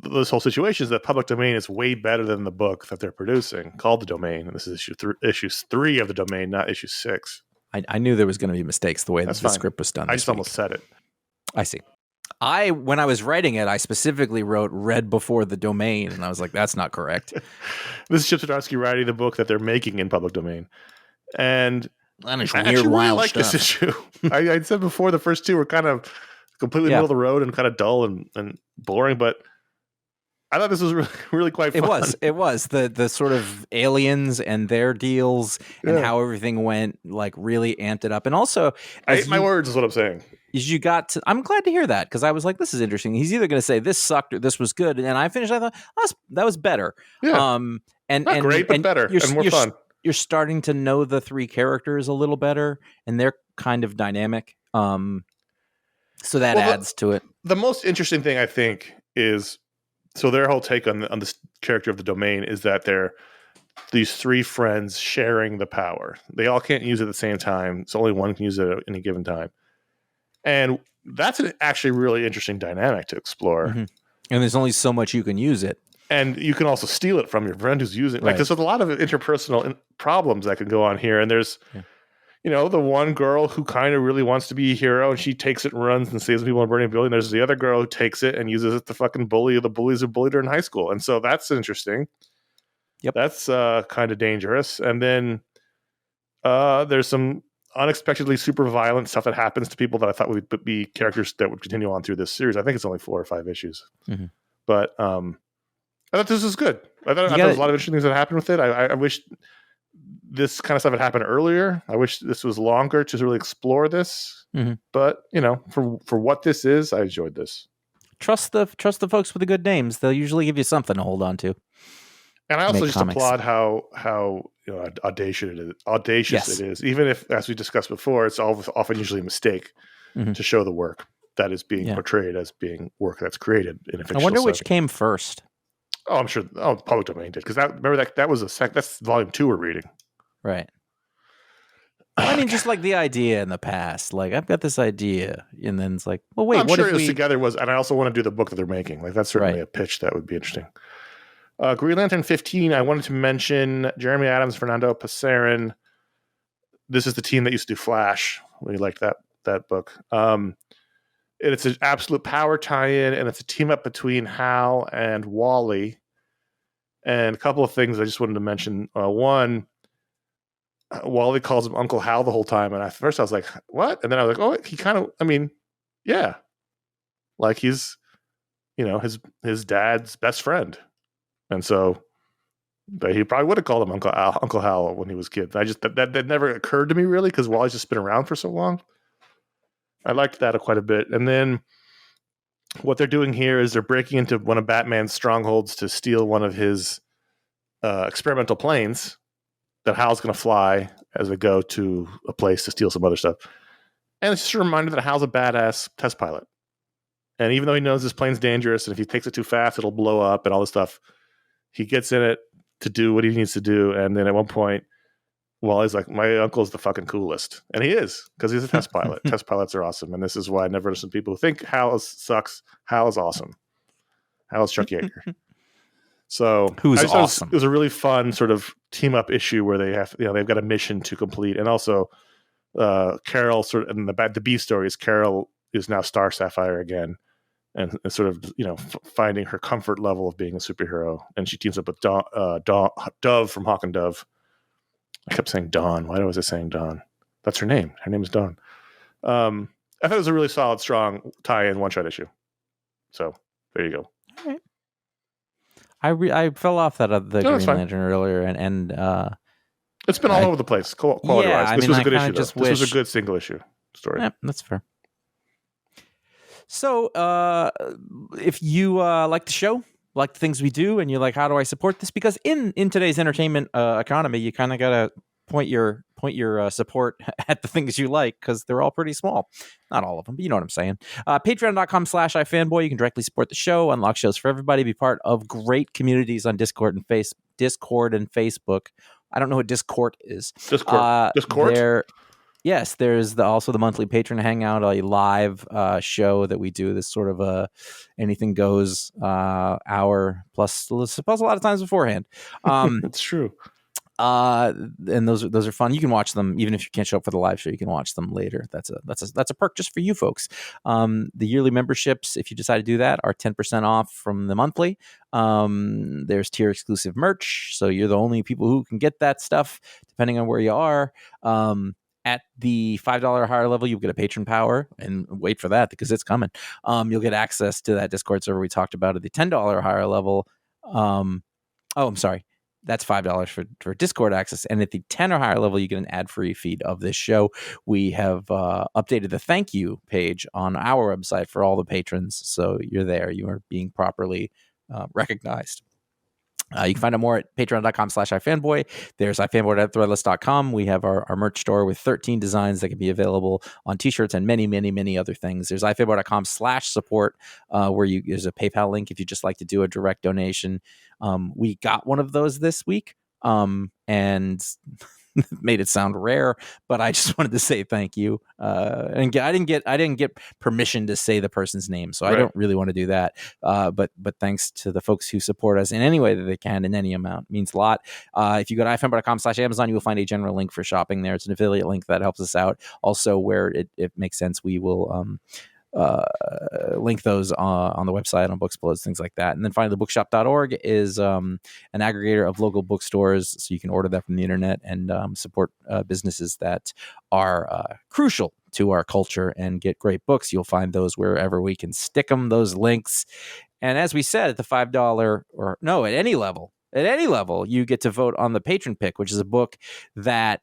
this whole situation is that public domain is way better than the book that they're producing called The Domain. And this is issue 3 of The Domain, not issue 6. I knew there was going to be mistakes the way that the script was done. I just almost said it. I see. When I was writing it, I specifically wrote "read before The Domain," and I was like, "That's not correct." This is Chip Zdarsky writing the book that they're making in public domain, and that is I weird, actually wild really like stuff. this issue. I said before the first 2 were kind of completely middle of the road and kind of dull and boring, but I thought this was really, really quite fun. It was the sort of aliens and their deals and how everything went, like really amped it up. And also, I ate my words is what I'm saying. I'm glad to hear that, because I was like, this is interesting. He's either going to say this sucked or this was good. And I finished, I thought, that was better. Yeah. Not great, but better and more fun. You're starting to know the 3 characters a little better, and they're kind of dynamic. So that adds to it. The most interesting thing, I think, is so their whole take on this character of the Domain is that they're these 3 friends sharing the power. They all can't use it at the same time. So only one can use it at any given time. And that's an actually really interesting dynamic to explore. Mm-hmm. And there's only so much you can use it. And you can also steal it from your friend who's using it. Like, there's a lot of interpersonal problems that can go on here. And there's, you know, the one girl who kind of really wants to be a hero, and she takes it and runs and saves people in a burning building. There's the other girl who takes it and uses it to fucking bully the bullies who bullied her in high school. And so that's interesting. Yep. That's kind of dangerous. And then there's some unexpectedly super violent stuff that happens to people that I thought would be characters that would continue on through this series. I think it's only 4 or 5 issues. Mm-hmm. But I thought this was good. I thought there was a lot of interesting things that happened with it. I wish this kind of stuff had happened earlier. I wish this was longer to really explore this. Mm-hmm. But, you know, for what this is, I enjoyed this. Trust the folks with the good names. They'll usually give you something to hold on to. And I also just applaud how you know audacious it is. Even if, as we discussed before, it's often usually a mistake to show the work that is being portrayed as being work that's created in a fictional I wonder setting. which came first. Oh, I'm sure. Oh, public domain did, because that was that's volume 2 we're reading. Right. I mean, just like the idea in the past. Like, I've got this idea, and then it's like, well, wait, I'm what sure if it was together was, and I also want to do the book that they're making. Like, that's certainly a pitch that would be interesting. Green Lantern 15, I wanted to mention Jeremy Adams, Fernando Pasarin. This is the team that used to do Flash. We liked that book. And it's an absolute power tie-in, and it's a team up between Hal and Wally. And a couple of things I just wanted to mention. One, Wally calls him Uncle Hal the whole time, and at first I was like, what? And then I was like, oh, he kind of, I mean, yeah. Like, he's, you know, his dad's best friend. And so But he probably would have called him Uncle Hal when he was a kid. That never occurred to me really, because Wally's just been around for so long. I liked that quite a bit. And then what they're doing here is they're breaking into one of Batman's strongholds to steal one of his experimental planes that Hal's going to fly as they go to a place to steal some other stuff. And it's just a reminder that Hal's a badass test pilot. And even though he knows this plane's dangerous, and if he takes it too fast, it'll blow up and all this stuff, he gets in it to do what he needs to do. And then at one point, Wally's like, my uncle's the fucking coolest. And he is, because he's a test pilot. Test pilots are awesome. And this is why I never listen to people who think Hal sucks. Hal is awesome. Hal is Chuck Yeager. So who's awesome. It was a really fun sort of team up issue where they have, they've got a mission to complete. And also Carol sort of, and the B story is Carol is now Star Sapphire again. And sort of, finding her comfort level of being a superhero. And she teams up with Dove from Hawk and Dove. I kept saying Dawn. Why was I saying Dawn? That's her name. Her name is Dawn. I thought it was a really solid, strong tie-in one-shot issue. So there you go. All right. I fell off that the Green Lantern earlier, and it's been all over the place quality-wise. Yeah, this was a good issue. This was a good single issue story. Yeah, that's fair. So, if you like the show, like the things we do, and you're like, how do I support this? Because in today's entertainment economy, you kind of got to point your support at the things you like, because they're all pretty small. Not all of them, but you know what I'm saying. Patreon.com/iFanboy. You can directly support the show, unlock shows for everybody, be part of great communities on Discord and Facebook. I don't know what Discord is. Discord? Yes, there's also the monthly patron hangout, a live show that we do. This sort of anything goes hour plus a lot of times beforehand. It's true. And those are fun. You can watch them even if you can't show up for the live show. You can watch them later. That's a perk just for you folks. The yearly memberships, if you decide to do that, are 10% off from the monthly. There's tier exclusive merch, so you're the only people who can get that stuff, depending on where you are. At the $5 higher level, you'll get a patron power, and wait for that because it's coming. You'll get access to that Discord server we talked about at the $10 higher level. I'm sorry. That's $5 for Discord access. And at the 10 or higher level, you get an ad-free feed of this show. We have updated the thank you page on our website for all the patrons. So you're there. You are being properly recognized. You can find out more at patreon.com/iFanboy. There's iFanboy.threadless.com. We have our merch store with 13 designs that can be available on t-shirts and many, many, many other things. There's iFanboy.com/support, where there's a PayPal link if you just like to do a direct donation. We got one of those this week, and made it sound rare, but I just wanted to say thank you. And I didn't get permission to say the person's name, so right. I don't really want to do that. But thanks to the folks who support us in any way that they can, in any amount, it means a lot. If you go to iFanboy.com/Amazon, you will find a general link for shopping there. It's an affiliate link that helps us out. Also, where it makes sense, we will link those on the website, on Booksplodes, things like that. And then finally, bookshop.org is an aggregator of local bookstores, so you can order that from the internet and support businesses that are crucial to our culture and get great books. You'll find those wherever we can stick them, those links. And as we said, at the $5 at any level, you get to vote on the Patron Pick, which is a book that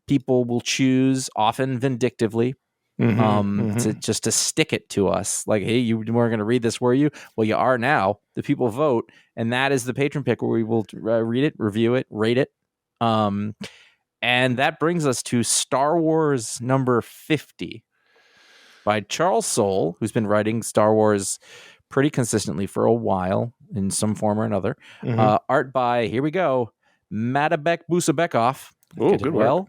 people will choose, often vindictively, to stick it to us. Like, hey, you weren't going to read this, were you? Well, you are now. The people vote, and that is the Patron Pick, where we will read it, review it, rate it. And that brings us to Star Wars number 50 by Charles Soule, who's been writing Star Wars pretty consistently for a while in some form or another. Art by, here we go, Madabek Busabekov. Oh, good work.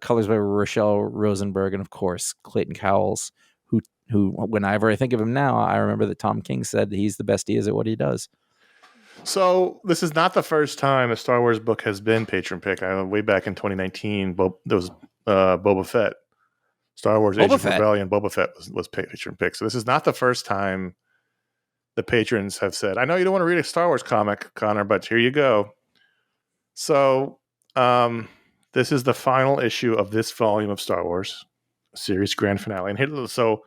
Colors by Rochelle Rosenberg, and of course Clayton Cowles, who whenever I think of him now, I remember that Tom King said he's the best he is at what he does. So this is not the first time a Star Wars book has been Patron Pick. Way back in 2019, there was Boba Fett, Star Wars Age of Rebellion. Boba Fett was Patron Pick. So this is not the first time the patrons have said, "I know you don't want to read a Star Wars comic, Connor, but here you go." So. This is the final issue of this volume of Star Wars series grand finale. And so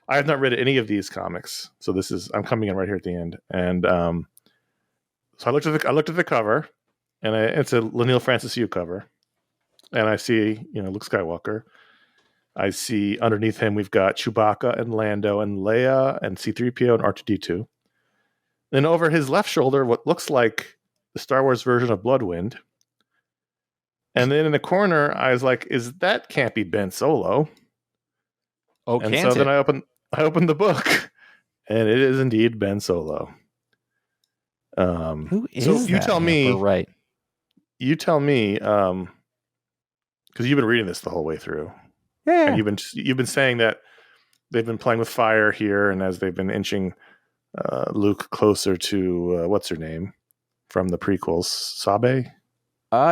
I have not read any of these comics. So I'm coming in right here at the end. And So I looked at the cover, and it's a Leinil Francis Yu cover, and I see Luke Skywalker. I see underneath him we've got Chewbacca and Lando and Leia and C-3PO and R2-D2. Then over his left shoulder, what looks like the Star Wars version of Bloodwind. And then in the corner, I was like, that can't be Ben Solo. Oh, and can't so it? then I opened the book, and it is indeed Ben Solo. Who is so that? you tell me, right? You tell me, because you've been reading this the whole way through. Yeah. And you've been saying that they've been playing with fire here, and as they've been inching Luke closer to what's her name from the prequels, Sabe.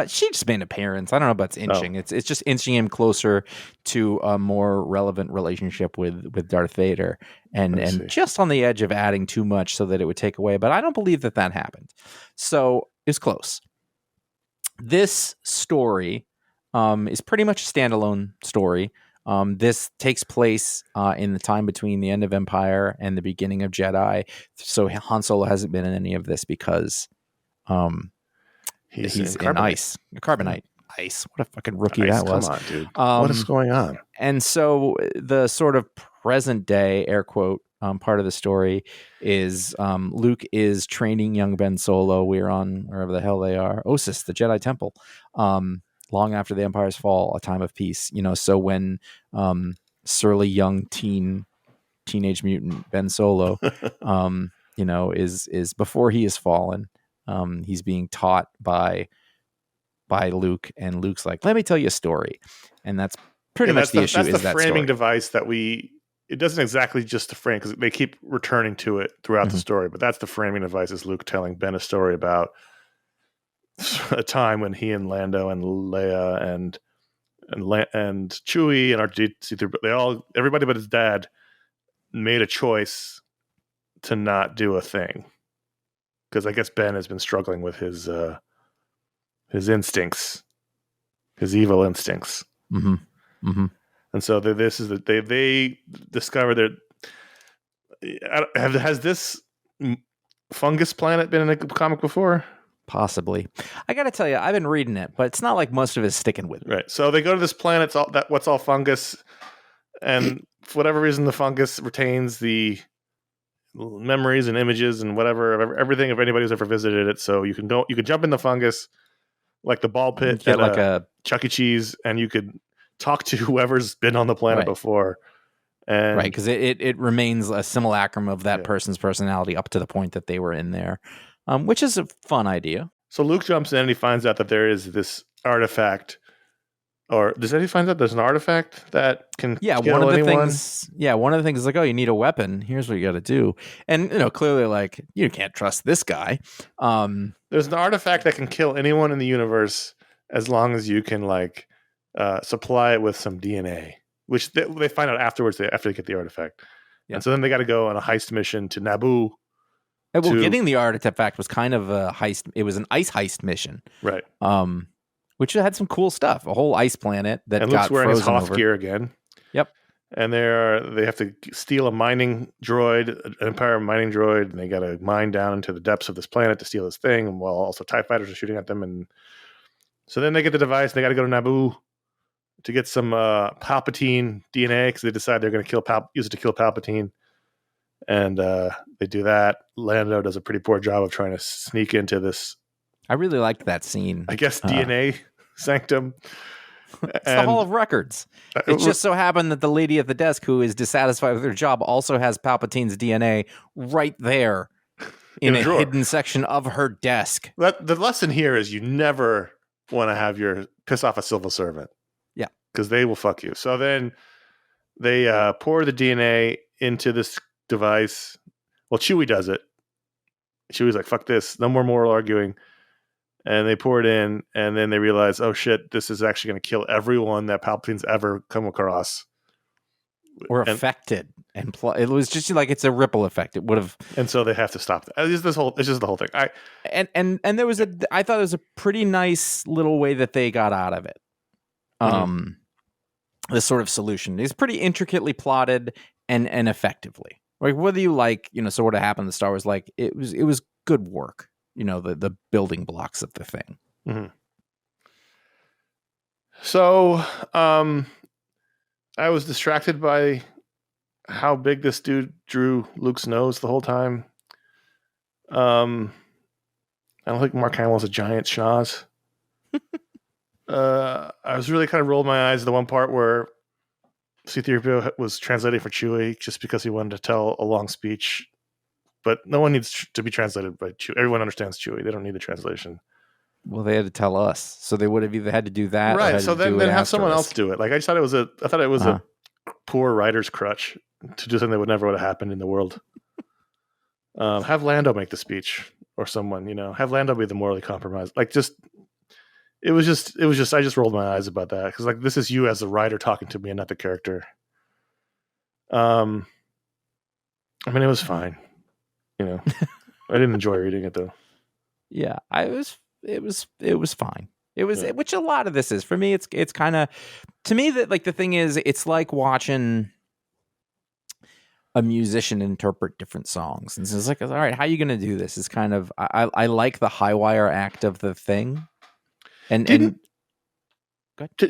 She just made an appearance. I don't know about inching. It's just inching him closer to a more relevant relationship with Darth Vader, and just on the edge of adding too much so that it would take away. But I don't believe that happened. So it's close. This story is pretty much a standalone story. This takes place in the time between the end of Empire and the beginning of Jedi. So Han Solo hasn't been in any of this because he's in ice. Carbonite. Ice. What a fucking rookie that was. Come on, dude. What is going on? And so the sort of present day, air quote, part of the story is Luke is training young Ben Solo. We're on wherever the hell they are. Ossus, the Jedi Temple. Long after the Empire's fall, a time of peace. So when surly young teenage mutant Ben Solo, is before he is fallen, he's being taught by Luke, and Luke's like, "Let me tell you a story," and that's pretty much the issue. That's the framing story. device that it doesn't exactly just frame, because they keep returning to it throughout the story, but that's the framing device, is Luke telling Ben a story about a time when he and Lando and Leia and Chewie and R2-D2, everybody but his dad made a choice to not do a thing, because I guess Ben has been struggling with his instincts, his evil instincts. Mm-hmm. Mm-hmm. And so they discover that has this fungus planet been in a comic before? Possibly. I got to tell you, I've been reading it, but it's not like most of it's sticking with me. Right. So they go to this planet, what's all fungus, and for whatever reason, the fungus retains the memories and images and whatever, everything of anybody who's ever visited it. So you can jump in the fungus, like the ball pit at like a Chuck E. Cheese, and you could talk to whoever's been on the planet before. And right, because it remains a simulacrum of that person's personality up to the point that they were in there, which is a fun idea. So Luke jumps in and he finds out that there is this artifact, or does he find out there's an artifact that can kill one of the anyone? One of the things is like, oh, you need a weapon. Here's what you got to do, and clearly, like, you can't trust this guy. There's an artifact that can kill anyone in the universe as long as you can supply it with some DNA, which they find out afterwards after they get the artifact. Yeah. And so then they got to go on a heist mission to Naboo. Well, getting the artifact was kind of a heist. It was an ice heist mission, right? Which had some cool stuff. A whole ice planet that and got Luke's wearing his frozen Hoth over. gear again. Yep. And they have to steal a mining droid, an Empire mining droid, and they got to mine down into the depths of this planet to steal this thing, while also TIE fighters are shooting at them. And so then they get the device, and they got to go to Naboo to get some Palpatine DNA, because they decide they're going to use it to kill Palpatine. And they do that. Lando does a pretty poor job of trying to sneak into this. I really liked that scene. I guess DNA sanctum. It's the Hall of Records. It just so happened that the lady at the desk who is dissatisfied with her job also has Palpatine's DNA right there in a hidden section of her desk. The lesson here is you never want to piss off a civil servant. Yeah. Because they will fuck you. So then they pour the DNA into this device. Well, Chewie does it. Chewie's like, fuck this. No more moral arguing. And they pour it in, and then they realize, oh shit, this is actually going to kill everyone that Palpatine's ever come across. Or affected. And it was just like, it's a ripple effect. It would have. And so they have to stop that. It's just the whole thing. And there was I thought it was a pretty nice little way that they got out of it. This sort of solution is pretty intricately plotted and effectively. Like, whether you so what happened to Star Wars, like, it was good work. the building blocks of the thing. Mm-hmm. So, I was distracted by how big this dude drew Luke's nose the whole time. I don't think Mark Hamill's a giant schnoz. I was really kind of rolled my eyes at the one part where C-3PO was translating for Chewie just because he wanted to tell a long speech. But no one needs to be translated by Chewie. Everyone understands Chewie. They don't need the translation. Well, they had to tell us, so they would have either had to do that, right? Or So then have someone else do it. Like I thought it was a poor writer's crutch to do something that would never would have happened in the world. Have Lando make the speech or someone, have Lando be the morally compromised. Like it was just I just rolled my eyes about that because like this is you as the writer talking to me and not the character. I mean it was fine, I didn't enjoy reading it though. Yeah, it was fine. It was which a lot of this is for me. It's kind of to me that like the thing is it's like watching a musician interpret different songs, and so it's like, all right, how are you going to do this? It's kind of I like the high wire act of the thing. Didn't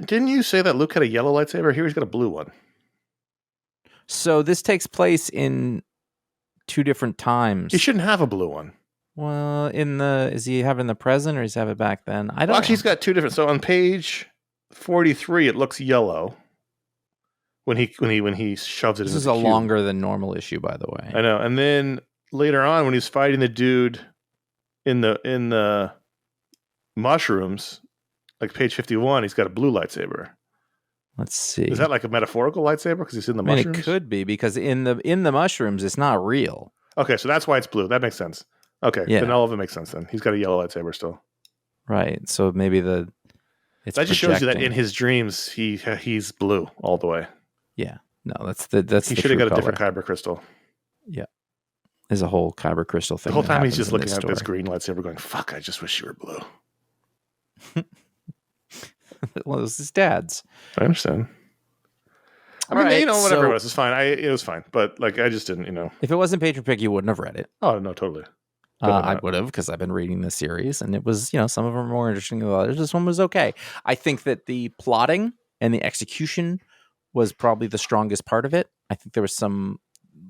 you say that Luke had a yellow lightsaber? Here he's got a blue one. So this takes place in 2 different times. He shouldn't have a blue one. Well, is he having the present or does he have it back then? I don't know. Actually, he's got 2 different. So on page 43, it looks yellow when he shoves it. This in is the a cube. longer than normal issue, by the way. I know. And then later on, when he's fighting the dude in the mushrooms, like page 51, he's got a blue lightsaber. Let's see. Is that like a metaphorical lightsaber because he's in the mushrooms? It could be because in the mushrooms, it's not real. Okay, so that's why it's blue. That makes sense. Okay, yeah. Then all of it makes sense then. He's got a yellow lightsaber still. Right. So maybe that just shows you that in his dreams he's blue all the way. Yeah. No, that's he should have got a different kyber crystal. Yeah. There's a whole kyber crystal thing. The whole time he's just looking at this green lightsaber going, fuck, I just wish you were blue. Well, it was his dad's. I understand. I mean, whatever it was. It's fine. It was fine. But like, I just didn't, If it wasn't Patron Pick, you wouldn't have read it. Oh, no, totally. I would have because I've been reading the series and it was, some of them are more interesting than others. This one was okay. I think that the plotting and the execution was probably the strongest part of it. I think there was some,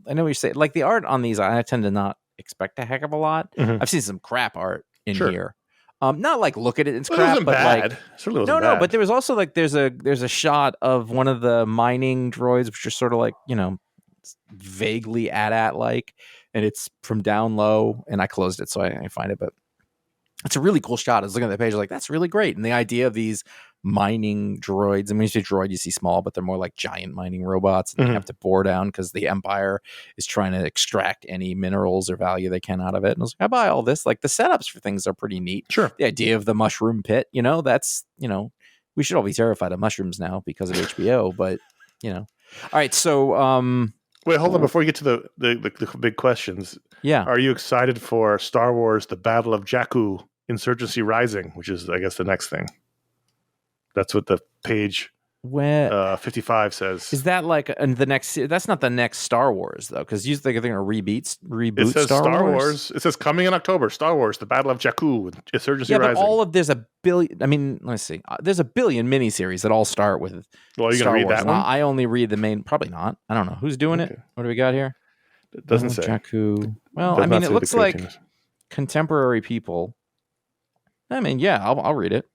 I know what you say, like the art on these, I tend to not expect a heck of a lot. Mm-hmm. I've seen some crap art in here. Not like look at it, it's crap, it wasn't but bad. like Certainly wasn't bad. but there was also like there's a shot of one of the mining droids, which are sort of like vaguely AT-AT like, and it's from down low. And I closed it so I find it, but it's a really cool shot. I was looking at the page, like that's really great. And the idea of these mining droids, I mean, you see droid, you see small, but they're more like giant mining robots, and they have to bore down because the Empire is trying to extract any minerals or value they can out of it. And I was like, I buy all this. Like the setups for things are pretty neat. Sure. The idea of the mushroom pit, that's, we should all be terrified of mushrooms now because of HBO, but all right. So, wait, hold on. Before you get to the big questions. Yeah. Are you excited for Star Wars, The Battle of Jakku, Insurgency Rising, which is, I guess, the next thing? That's what the page 55 says. Is that like the next? That's not the next Star Wars though, because you think they're going to reboot. It says Star Wars. It says coming in October. Star Wars: The Battle of Jakku, Insurgency Rising. But all of there's a billion. I mean, let's see. There's a billion miniseries that all start with. Well, are you going to read Wars. that one? I only read the main. Probably not. I don't know who's doing it. What do we got here? It doesn't say. Jakku. Well, I mean, it looks like contemporary people. I mean, yeah, I'll read it.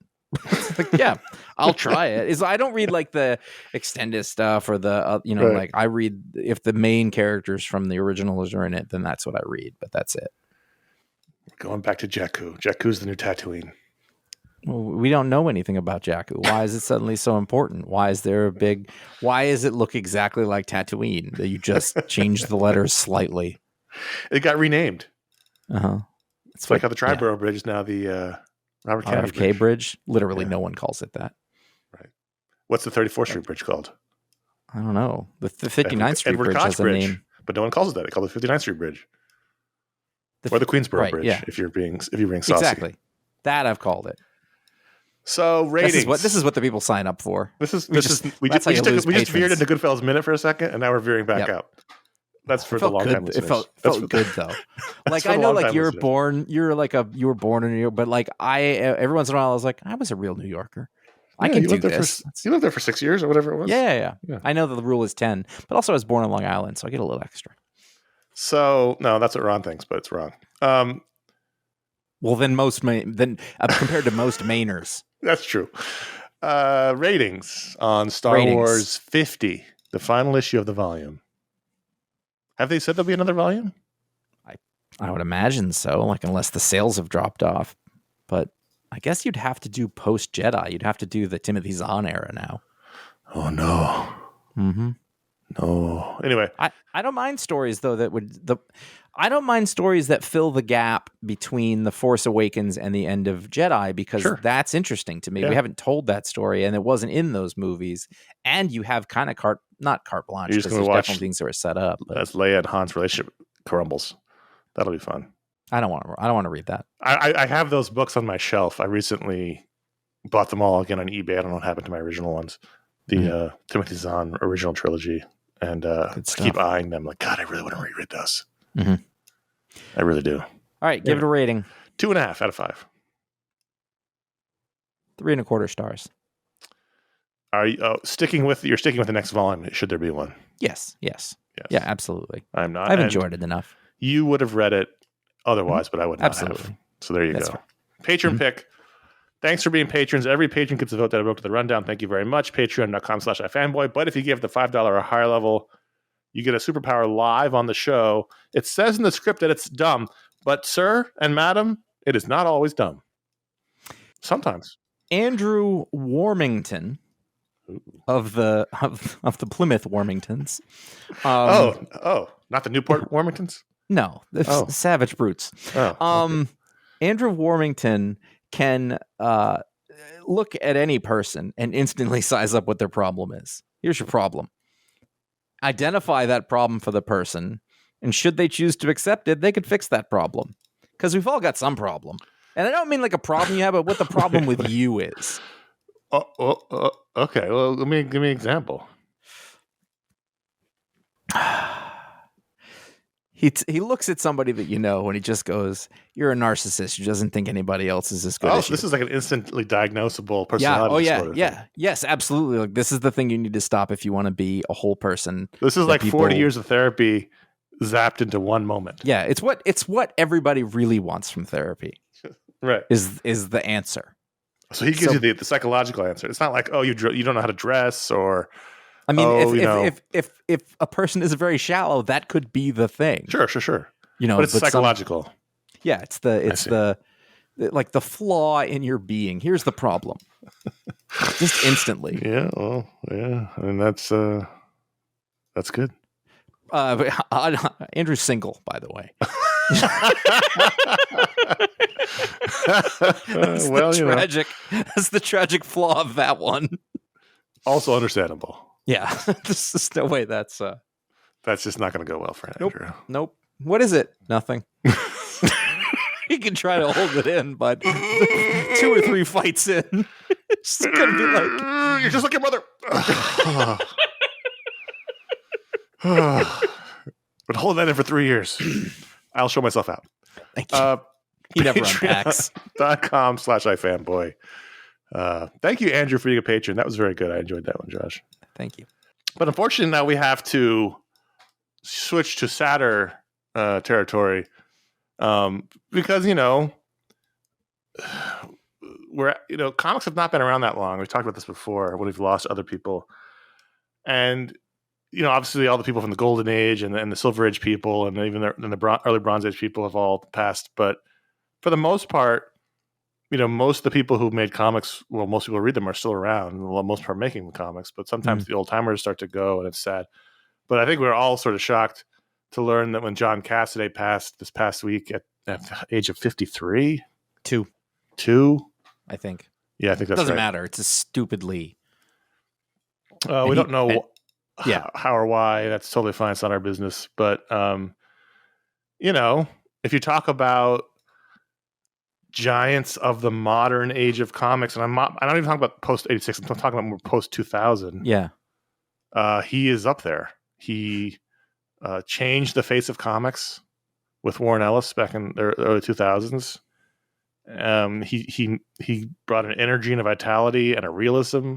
Yeah, I'll try it. I don't read like the extended stuff or the right. like I read if the main characters from the originals are in it, then that's what I read. But that's it. Going back to Jakku. Jakku's the new Tatooine. Well, we don't know anything about Jakku. Why is it suddenly so important? Why is it look exactly like Tatooine? That you just changed the letters slightly. It got renamed. It's like how the Triborough Bridge is now the Robert Kennedy RFK Bridge. Literally, no one calls it that. Right. What's the 34th Street Bridge called? I don't know. The 59th Street Edward Bridge Koch has a Bridge, name, but no one calls it that. They call it the 59th Street Bridge, or the Queensboro Bridge. Yeah. If you're being saucy. Exactly. That I've called it. So ratings. This is what the people sign up for. We just veered into Goodfellas Minute for a second, and now we're veering back out. That's for It the felt long time good. It listeners. felt good though. Like for I the know, long like time you were listeners. you were born in New York, but like every once in a while I was like, I was a real New Yorker. I Yeah, can you do lived there this. you lived there for 6 years or whatever it was. Yeah. I know that the rule is 10, but also I was born on Long Island, so I get a little extra. So no, that's what Ron thinks, but it's wrong. Well, then compared to most Mainers. That's true. Ratings on Star Ratings. Wars 50, the final issue of the volume. Have they said there'll be another volume? I would imagine so, like unless the sales have dropped off. But I guess you'd have to do post Jedi. You'd have to do the Timothy Zahn era now. Oh no. Mm-hmm. No. Anyway, I don't mind stories though I don't mind stories that fill the gap between The Force Awakens and the end of Jedi because that's interesting to me. Yeah. We haven't told that story and it wasn't in those movies. And you have kind of not carte blanche because there's definitely things that were set up. But as Leia and Han's relationship crumbles. That'll be fun. I don't want to read that. I have those books on my shelf. I recently bought them all again on eBay. I don't know what happened to my original ones. The Timothy Zahn original trilogy. And I keep eyeing them like, God, I really want to reread those. Mm-hmm. I really do. All right, give it a rating. 2.5 out of 5. 3.25 stars. Are you sticking with the next volume? Should there be one? Yes. Yeah, absolutely. I'm not. I've enjoyed it enough. You would have read it otherwise, but I would not have. So there you That's go. fair. Patron pick. Thanks for being patrons. Every patron gets a vote that I wrote to the rundown. Thank you very much. Patreon.com/iFanboy. But if you give the $5 or higher level, you get a superpower live on the show. It says in the script that it's dumb, but sir and madam, it is not always dumb. Sometimes. Andrew Warmington of the Plymouth Warmingtons. Not the Newport Warmingtons? No, the Savage Brutes. Okay. Andrew Warmington can look at any person and instantly size up what their problem is. Here's your problem. Identify that problem for the person, and should they choose to accept it, they could fix that problem. Because we've all got some problem. And I don't mean like a problem you have, but what the problem with you is. Okay. Well, give me an example. He looks at somebody that you know and he just goes, "You're a narcissist who doesn't think anybody else is as good as you." This is like an instantly diagnosable personality disorder. Yeah. Yes, absolutely. Like this is the thing you need to stop if you want to be a whole person. This is like 40 years of therapy zapped into one moment. Yeah, it's what everybody really wants from therapy. Right. Is the answer. So he gives you the psychological answer. It's not like, oh, you don't know how to dress, or I mean, if a person is very shallow, that could be the thing. Sure. You know, but it's psychological. It's the flaw in your being. Here's the problem. Just instantly. Yeah. Well, yeah. I mean, that's good. Andrew's single, by the way. That's the tragic flaw of that one. Also understandable. Yeah, this is no way that's just not going to go well for Andrew. Nope. What is it? Nothing. He can try to hold it in, but 2 or 3 fights in, it's gonna be like, you're just like your mother. But hold that in for 3 years. I'll show myself out. Thank you. He never unpacks. Patreon.com/iFanboy. Thank you, Andrew, for being a patron. That was very good. I enjoyed that one, Josh. Thank you. But unfortunately, now we have to switch to sadder territory because comics have not been around that long. We've talked about this before when we've lost other people, and obviously all the people from the Golden Age and the Silver Age people, and even the early Bronze Age people have all passed. But for the most part, most of the people who made comics, well, most people who read them are still around. Well, most part making the comics, but sometimes the old timers start to go, and it's sad. But I think we're all sort of shocked to learn that when John Cassaday passed this past week at the age of 53, 2, I think. Yeah, I think that's doesn't right. matter. It's a stupidly. We don't know how or why. That's totally fine. It's not our business. But if you talk about giants of the modern age of comics, and I'm not even talking about post 86. I'm talking about more post 2000. Yeah, he is up there. He changed the face of comics with Warren Ellis back in the early 2000s. He brought an energy and a vitality and a realism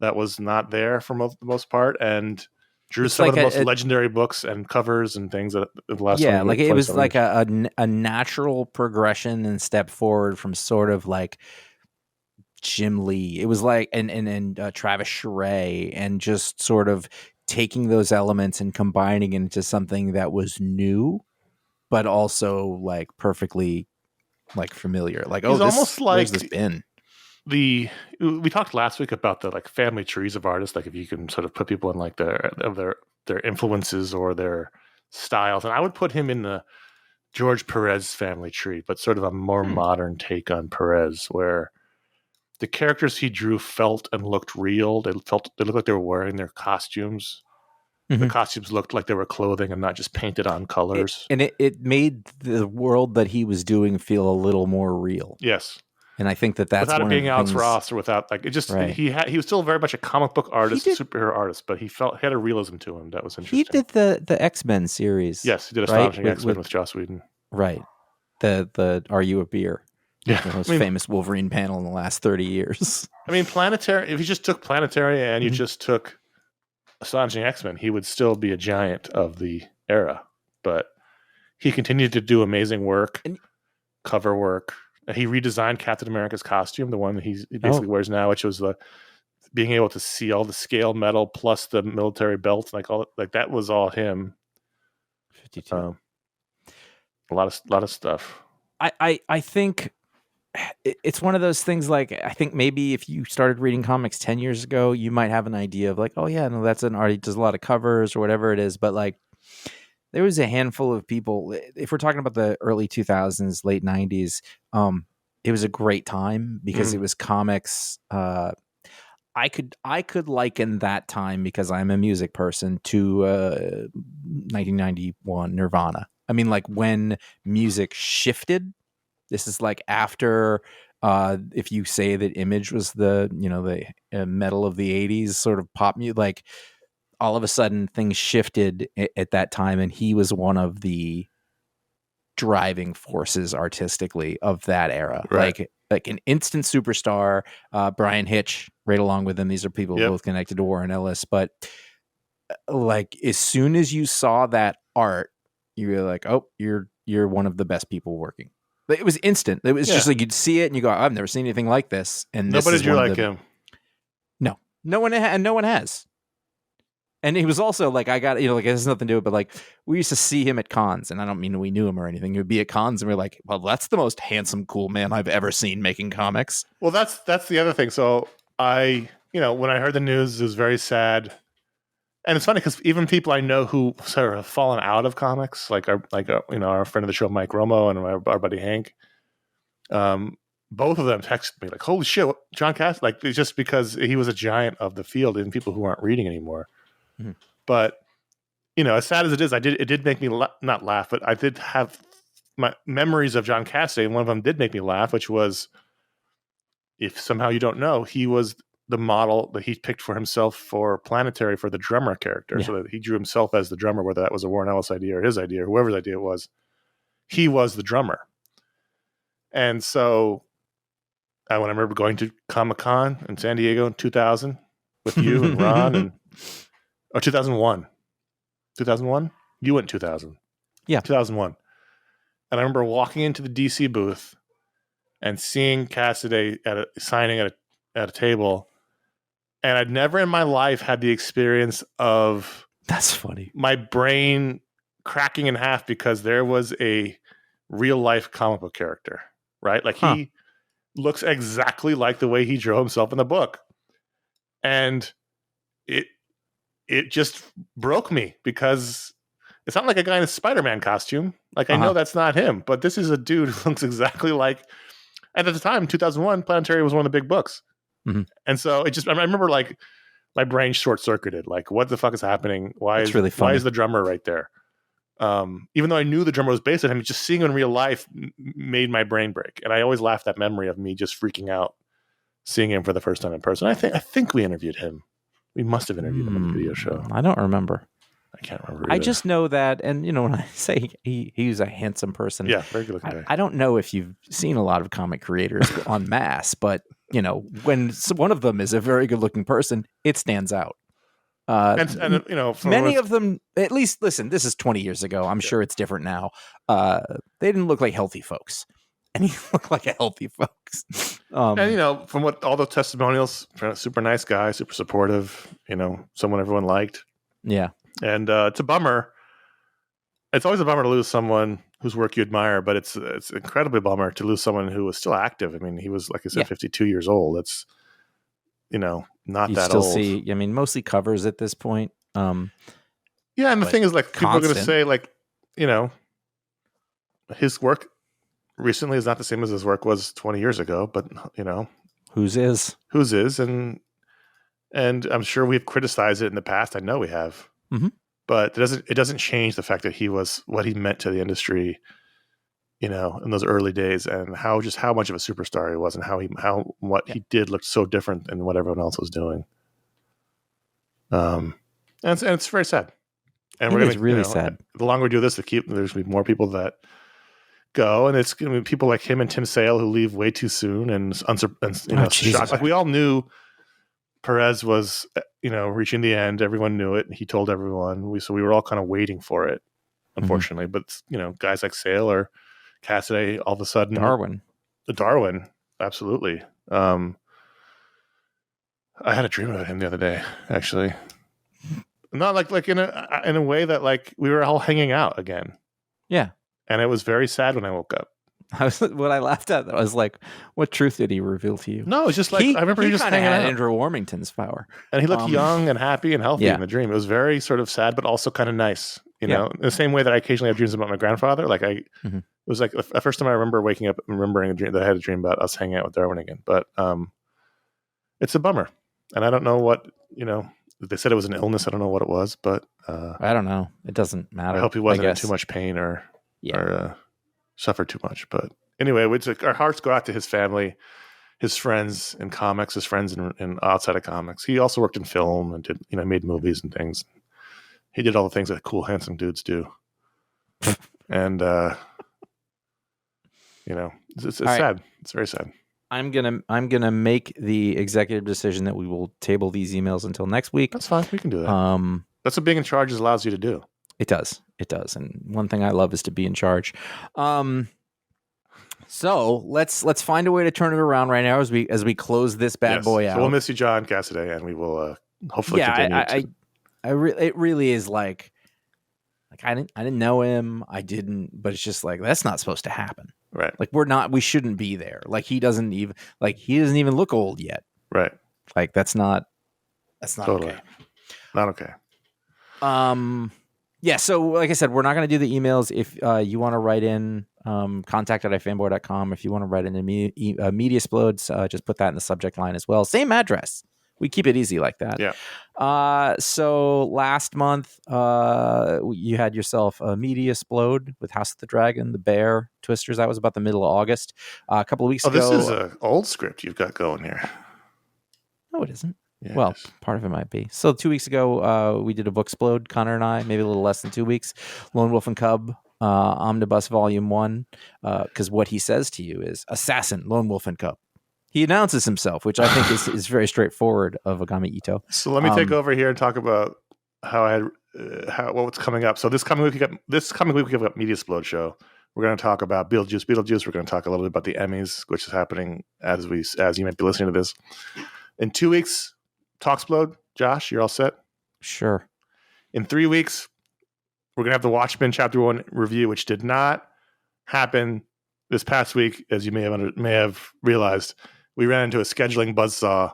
that was not there for the most part, and drew some of the most legendary books and covers and things that the last. Yeah, like it was like a natural progression and step forward from sort of like Jim Lee. It was like and Travis Charest, and just sort of taking those elements and combining into something that was new, but also like perfectly like familiar. Like, it's almost like where's this been? We talked last week about the like family trees of artists, like if you can sort of put people in like their influences or their styles, and I would put him in the George Perez family tree, but sort of a more modern take on Perez, where the characters he drew felt and looked real. They looked like they were wearing their costumes. The costumes looked like they were clothing and not just painted on colors. It made the world that he was doing feel a little more real. Yes. And I think that's without it being Alex Ross, or without like it just he was still very much a comic book artist, superhero artist, but he had a realism to him that was interesting. He did the X-Men series. Yes, he did Astonishing X-Men with Joss Whedon. Right. The Are You a Beer? Yeah, the most famous Wolverine panel in the last 30 years. I mean, Planetary. If you just took Planetary and you just took Astonishing X-Men, he would still be a giant of the era. But he continued to do amazing work, cover work. He redesigned Captain America's costume, the one that he basically wears now, which was being able to see all the scale metal plus the military belts, like all like that was all him. 52. A lot of stuff. I think it's one of those things. Like, I think maybe if you started reading comics 10 years ago, you might have an idea of like, oh yeah, no, that's an art. He does a lot of covers or whatever it is. But like, there was a handful of people. If we're talking about the early 2000s, late 90s, it was a great time because it was comics. I could liken that time, because I'm a music person, to 1991 Nirvana. I mean, like when music shifted. This is like after, if you say that Image was the metal of the 80s, sort of pop music, like all of a sudden things shifted at that time, and he was one of the driving forces artistically of that era. Right. Like an instant superstar. Brian Hitch right along with him. These are people both connected to Warren Ellis, but like as soon as you saw that art, you were like, oh, you're one of the best people working. It was instant. It was just like you'd see it and you go, I've never seen anything like this. And nobody drew like him. No one has. And he was also like, I got, like it has nothing to do with it, but like we used to see him at cons, and I don't mean we knew him or anything. He would be at cons and we're like, well, that's the most handsome, cool man I've ever seen making comics. Well, that's the other thing. So when I heard the news, it was very sad. And it's funny because even people I know who sort of have fallen out of comics, like our friend of the show, Mike Romo, and our buddy Hank, both of them texted me like, holy shit, John Cassaday, like it's just because he was a giant of the field and people who aren't reading anymore. Mm-hmm. But, as sad as it is, it did make me not laugh, but I did have my memories of John Cassaday, and one of them did make me laugh, which was, if somehow you don't know, he was the model that he picked for himself for Planetary for the drummer character. Yeah. So that he drew himself as the drummer, whether that was a Warren Ellis idea or his idea or whoever's idea it was. He was the drummer. And so when I remember going to Comic-Con in San Diego in 2000 with you and Ron 2001. 2001? You went 2000. Yeah. 2001. And I remember walking into the DC booth and seeing Cassaday signing at a table. And I'd never in my life had the experience of that's funny, my brain cracking in half because there was a real life comic book character, right? Like he looks exactly like the way he drew himself in the book. And it just broke me because it's not like a guy in a Spider-Man costume. Like I know that's not him, but this is a dude who looks exactly like, and at the time, 2001, Planetary was one of the big books. Mm-hmm. And so I remember like my brain short circuited. Like, what the fuck is happening? Why is the drummer right there? Even though I knew the drummer was based on him, just seeing him in real life made my brain break. And I always laugh that memory of me just freaking out seeing him for the first time in person. I think we interviewed him. We must have interviewed him on the video show. I don't remember. I can't remember. I either. just know that, and when I say he's a handsome person, Yeah, very good looking guy. I don't know if you've seen a lot of comic creators en masse, but when one of them is a very good looking person, it stands out. And many of them, at least, listen, this is 20 years ago. I'm sure it's different now. They didn't look like healthy folks, and he looked like a healthy folks. And from what all the testimonials, super nice guy, super supportive. Someone everyone liked. Yeah. And it's a bummer. It's always a bummer to lose someone whose work you admire, but it's incredibly bummer to lose someone who was still active. I mean, he was, like I said, 52 years old. That's, not you that still old. See, mostly covers at this point. Yeah, and the thing is, like, people are going to say, like, his work recently is not the same as his work was 20 years ago, but, whose is, and I'm sure we've criticized it in the past. I know we have. Mm-hmm. But it doesn't change the fact that he was what he meant to the industry, in those early days, and how much of a superstar he was, and what he did looked so different than what everyone else was doing. And it's very sad. And it's really sad. The longer we do this, there's going to be more people that go, and it's going to be people like him and Tim Sale who leave way too soon and shocked. Like, we all knew Perez was, reaching the end. Everyone knew it. He told everyone. So we were all kind of waiting for it, unfortunately. Mm-hmm. But, guys like Sale or Cassaday, all of a sudden. Darwin, absolutely. I had a dream about him the other day, actually. Not like in a way that, like, we were all hanging out again. Yeah. And it was very sad when I woke up. What I laughed at, I was like, what truth did he reveal to you? No, it's just like, I remember he just hanging out. Andrew Warmington's power. And he looked young and happy and healthy in the dream. It was very sort of sad, but also kind of nice, in the same way that I occasionally have dreams about my grandfather. Like, it was like the first time I remember waking up and remembering a dream that I had a dream about us hanging out with Darwin again. But it's a bummer. And I don't know what, they said it was an illness. I don't know what it was, but I don't know. It doesn't matter. I hope he wasn't in too much pain or suffered too much. But anyway, our hearts go out to his family, his friends in comics, his friends in outside of comics. He also worked in film and did, made movies and things. He did all the things that cool, handsome dudes do. And, it's sad. Right. It's very sad. I'm gonna make the executive decision that we will table these emails until next week. That's fine. We can do that. That's what being in charge allows you to do. It does. And one thing I love is to be in charge. So let's find a way to turn it around right now as we close this bad boy out. So we'll miss you, John Cassaday, and we will hopefully continue. It really is like I didn't know him. I didn't, but it's just like, that's not supposed to happen. Right. Like, we shouldn't be there. Like, he doesn't even look old yet. Right. Like, that's not totally okay. Not okay. Yeah. So like I said, we're not going to do the emails. If you want to write in, contact@ifanboy.com. If you want to write in media explodes, just put that in the subject line as well. Same address. We keep it easy like that. Yeah. So last month, you had yourself a media explode with House of the Dragon, the Bear, Twisters. That was about the middle of August. A couple of weeks ago. This is an old script you've got going here. No, it isn't. Yeah, well, part of it might be. So 2 weeks ago, we did a book explode, Connor and I, maybe a little less than 2 weeks. Lone Wolf and Cub, Omnibus Volume 1, because what he says to you is Assassin, Lone Wolf and Cub. He announces himself, which I think is very straightforward of Agami Ito. So let me take over here and talk about what's coming up. So this coming week we have a Media Explode show. We're going to talk about Beetlejuice. We're going to talk a little bit about the Emmys, which is happening as you might be listening to this. In 2 weeks, Talksplode. Josh, you're all set? Sure. In 3 weeks, we're going to have the Watchmen Chapter 1 review, which did not happen this past week, as you may have realized. We ran into a scheduling buzzsaw,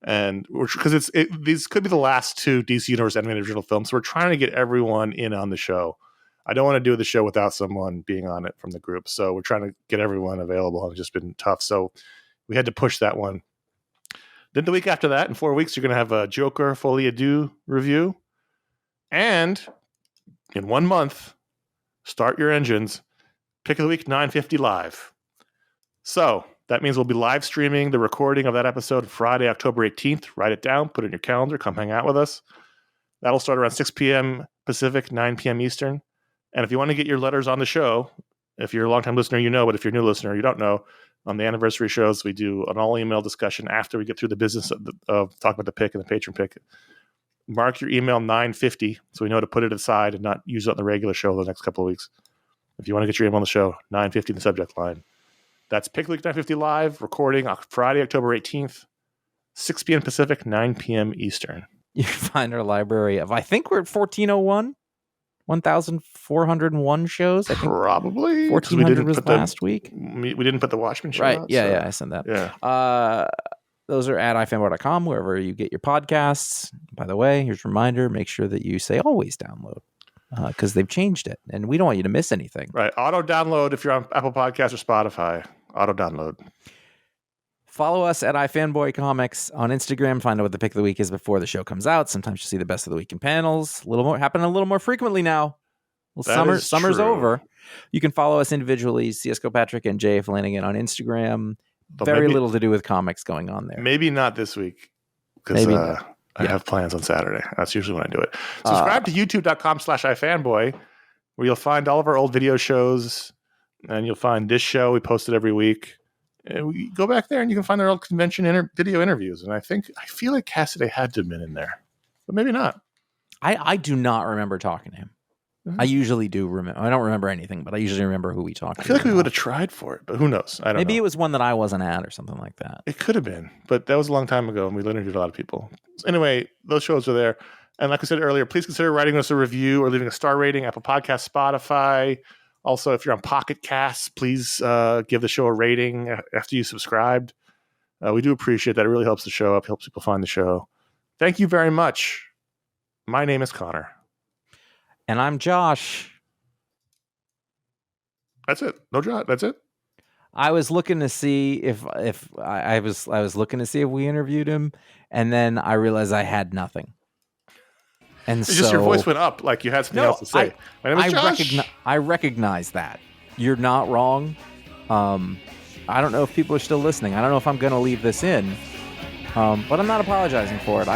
and because these could be the last two DC Universe animated original films, so we're trying to get everyone in on the show. I don't want to do the show without someone being on it from the group, so we're trying to get everyone available, and it's just been tough. So we had to push that one. Then the week after that, in 4 weeks, you're going to have a Joker Folie à Deux review, and in 1 month, start your engines. Pick of the Week 950 live. So that means we'll be live streaming the recording of that episode Friday, October 18th. Write it down, put it in your calendar, come hang out with us. That'll start around 6 p.m. Pacific, 9 p.m. Eastern. And if you want to get your letters on the show, if you're a longtime listener, you know, but if you're a new listener, you don't know, on the anniversary shows, we do an all-email discussion after we get through the business of talking about the pick and the patron pick. Mark your email 950 so we know to put it aside and not use it on the regular show the next couple of weeks. If you want to get your email on the show, 950 in the subject line. That's Pick Week 950 Live, recording Friday, October 18th, 6 p.m. Pacific, 9 p.m. Eastern. You can find our library of, I think we're at 1401, 1,401 shows. I think probably 1,400 was last week. We didn't put the Watchmen show right. out, Yeah, so. yeah, I sent that. Yeah. Those are at iFanboy.com, wherever you get your podcasts. By the way, here's a reminder, make sure that you say always download because they've changed it, and we don't want you to miss anything. Right. Auto download if you're on Apple Podcasts or Spotify. Auto download. Follow us at iFanboy Comics on Instagram. Find out what the pick of the week is before the show comes out. Sometimes you'll see the best of the week in panels. Happening a little more frequently now. Well, summer's true. over. You can follow us individually, CSGO Patrick and Jay Flanagan on Instagram. But Very little to do with comics going on there. Maybe not this week because I have plans on Saturday. That's usually when I do it. Subscribe to youtube.com/iFanboy where you'll find all of our old video shows and you'll find this show. We post it every week. And we go back there and you can find our old convention video interviews. And I feel like Cassaday had to have been in there, but maybe not. I do not remember talking to him. Mm-hmm. I usually do remember. I don't remember anything, but I usually remember who we talked to. I feel like we would have tried for it, but who knows? I don't know. Maybe it was one that I wasn't at or something like that. It could have been, but that was a long time ago, and we interviewed a lot of people. Anyway, those shows are there. And like I said earlier, please consider writing us a review or leaving a star rating, Apple Podcasts, Spotify. Also, if you're on Pocket Casts, please give the show a rating after you subscribed. We do appreciate that. It really helps the show up, helps people find the show. Thank you very much. My name is Connor. And I'm Josh. That's it. No Josh. That's it. I was looking to see if I was looking to see if we interviewed him, and then I realized I had nothing. And it's just your voice went up like you had something else to say. My name is Josh. I recognize that. You're not wrong. I don't know if people are still listening. I don't know if I'm going to leave this in, but I'm not apologizing for it. I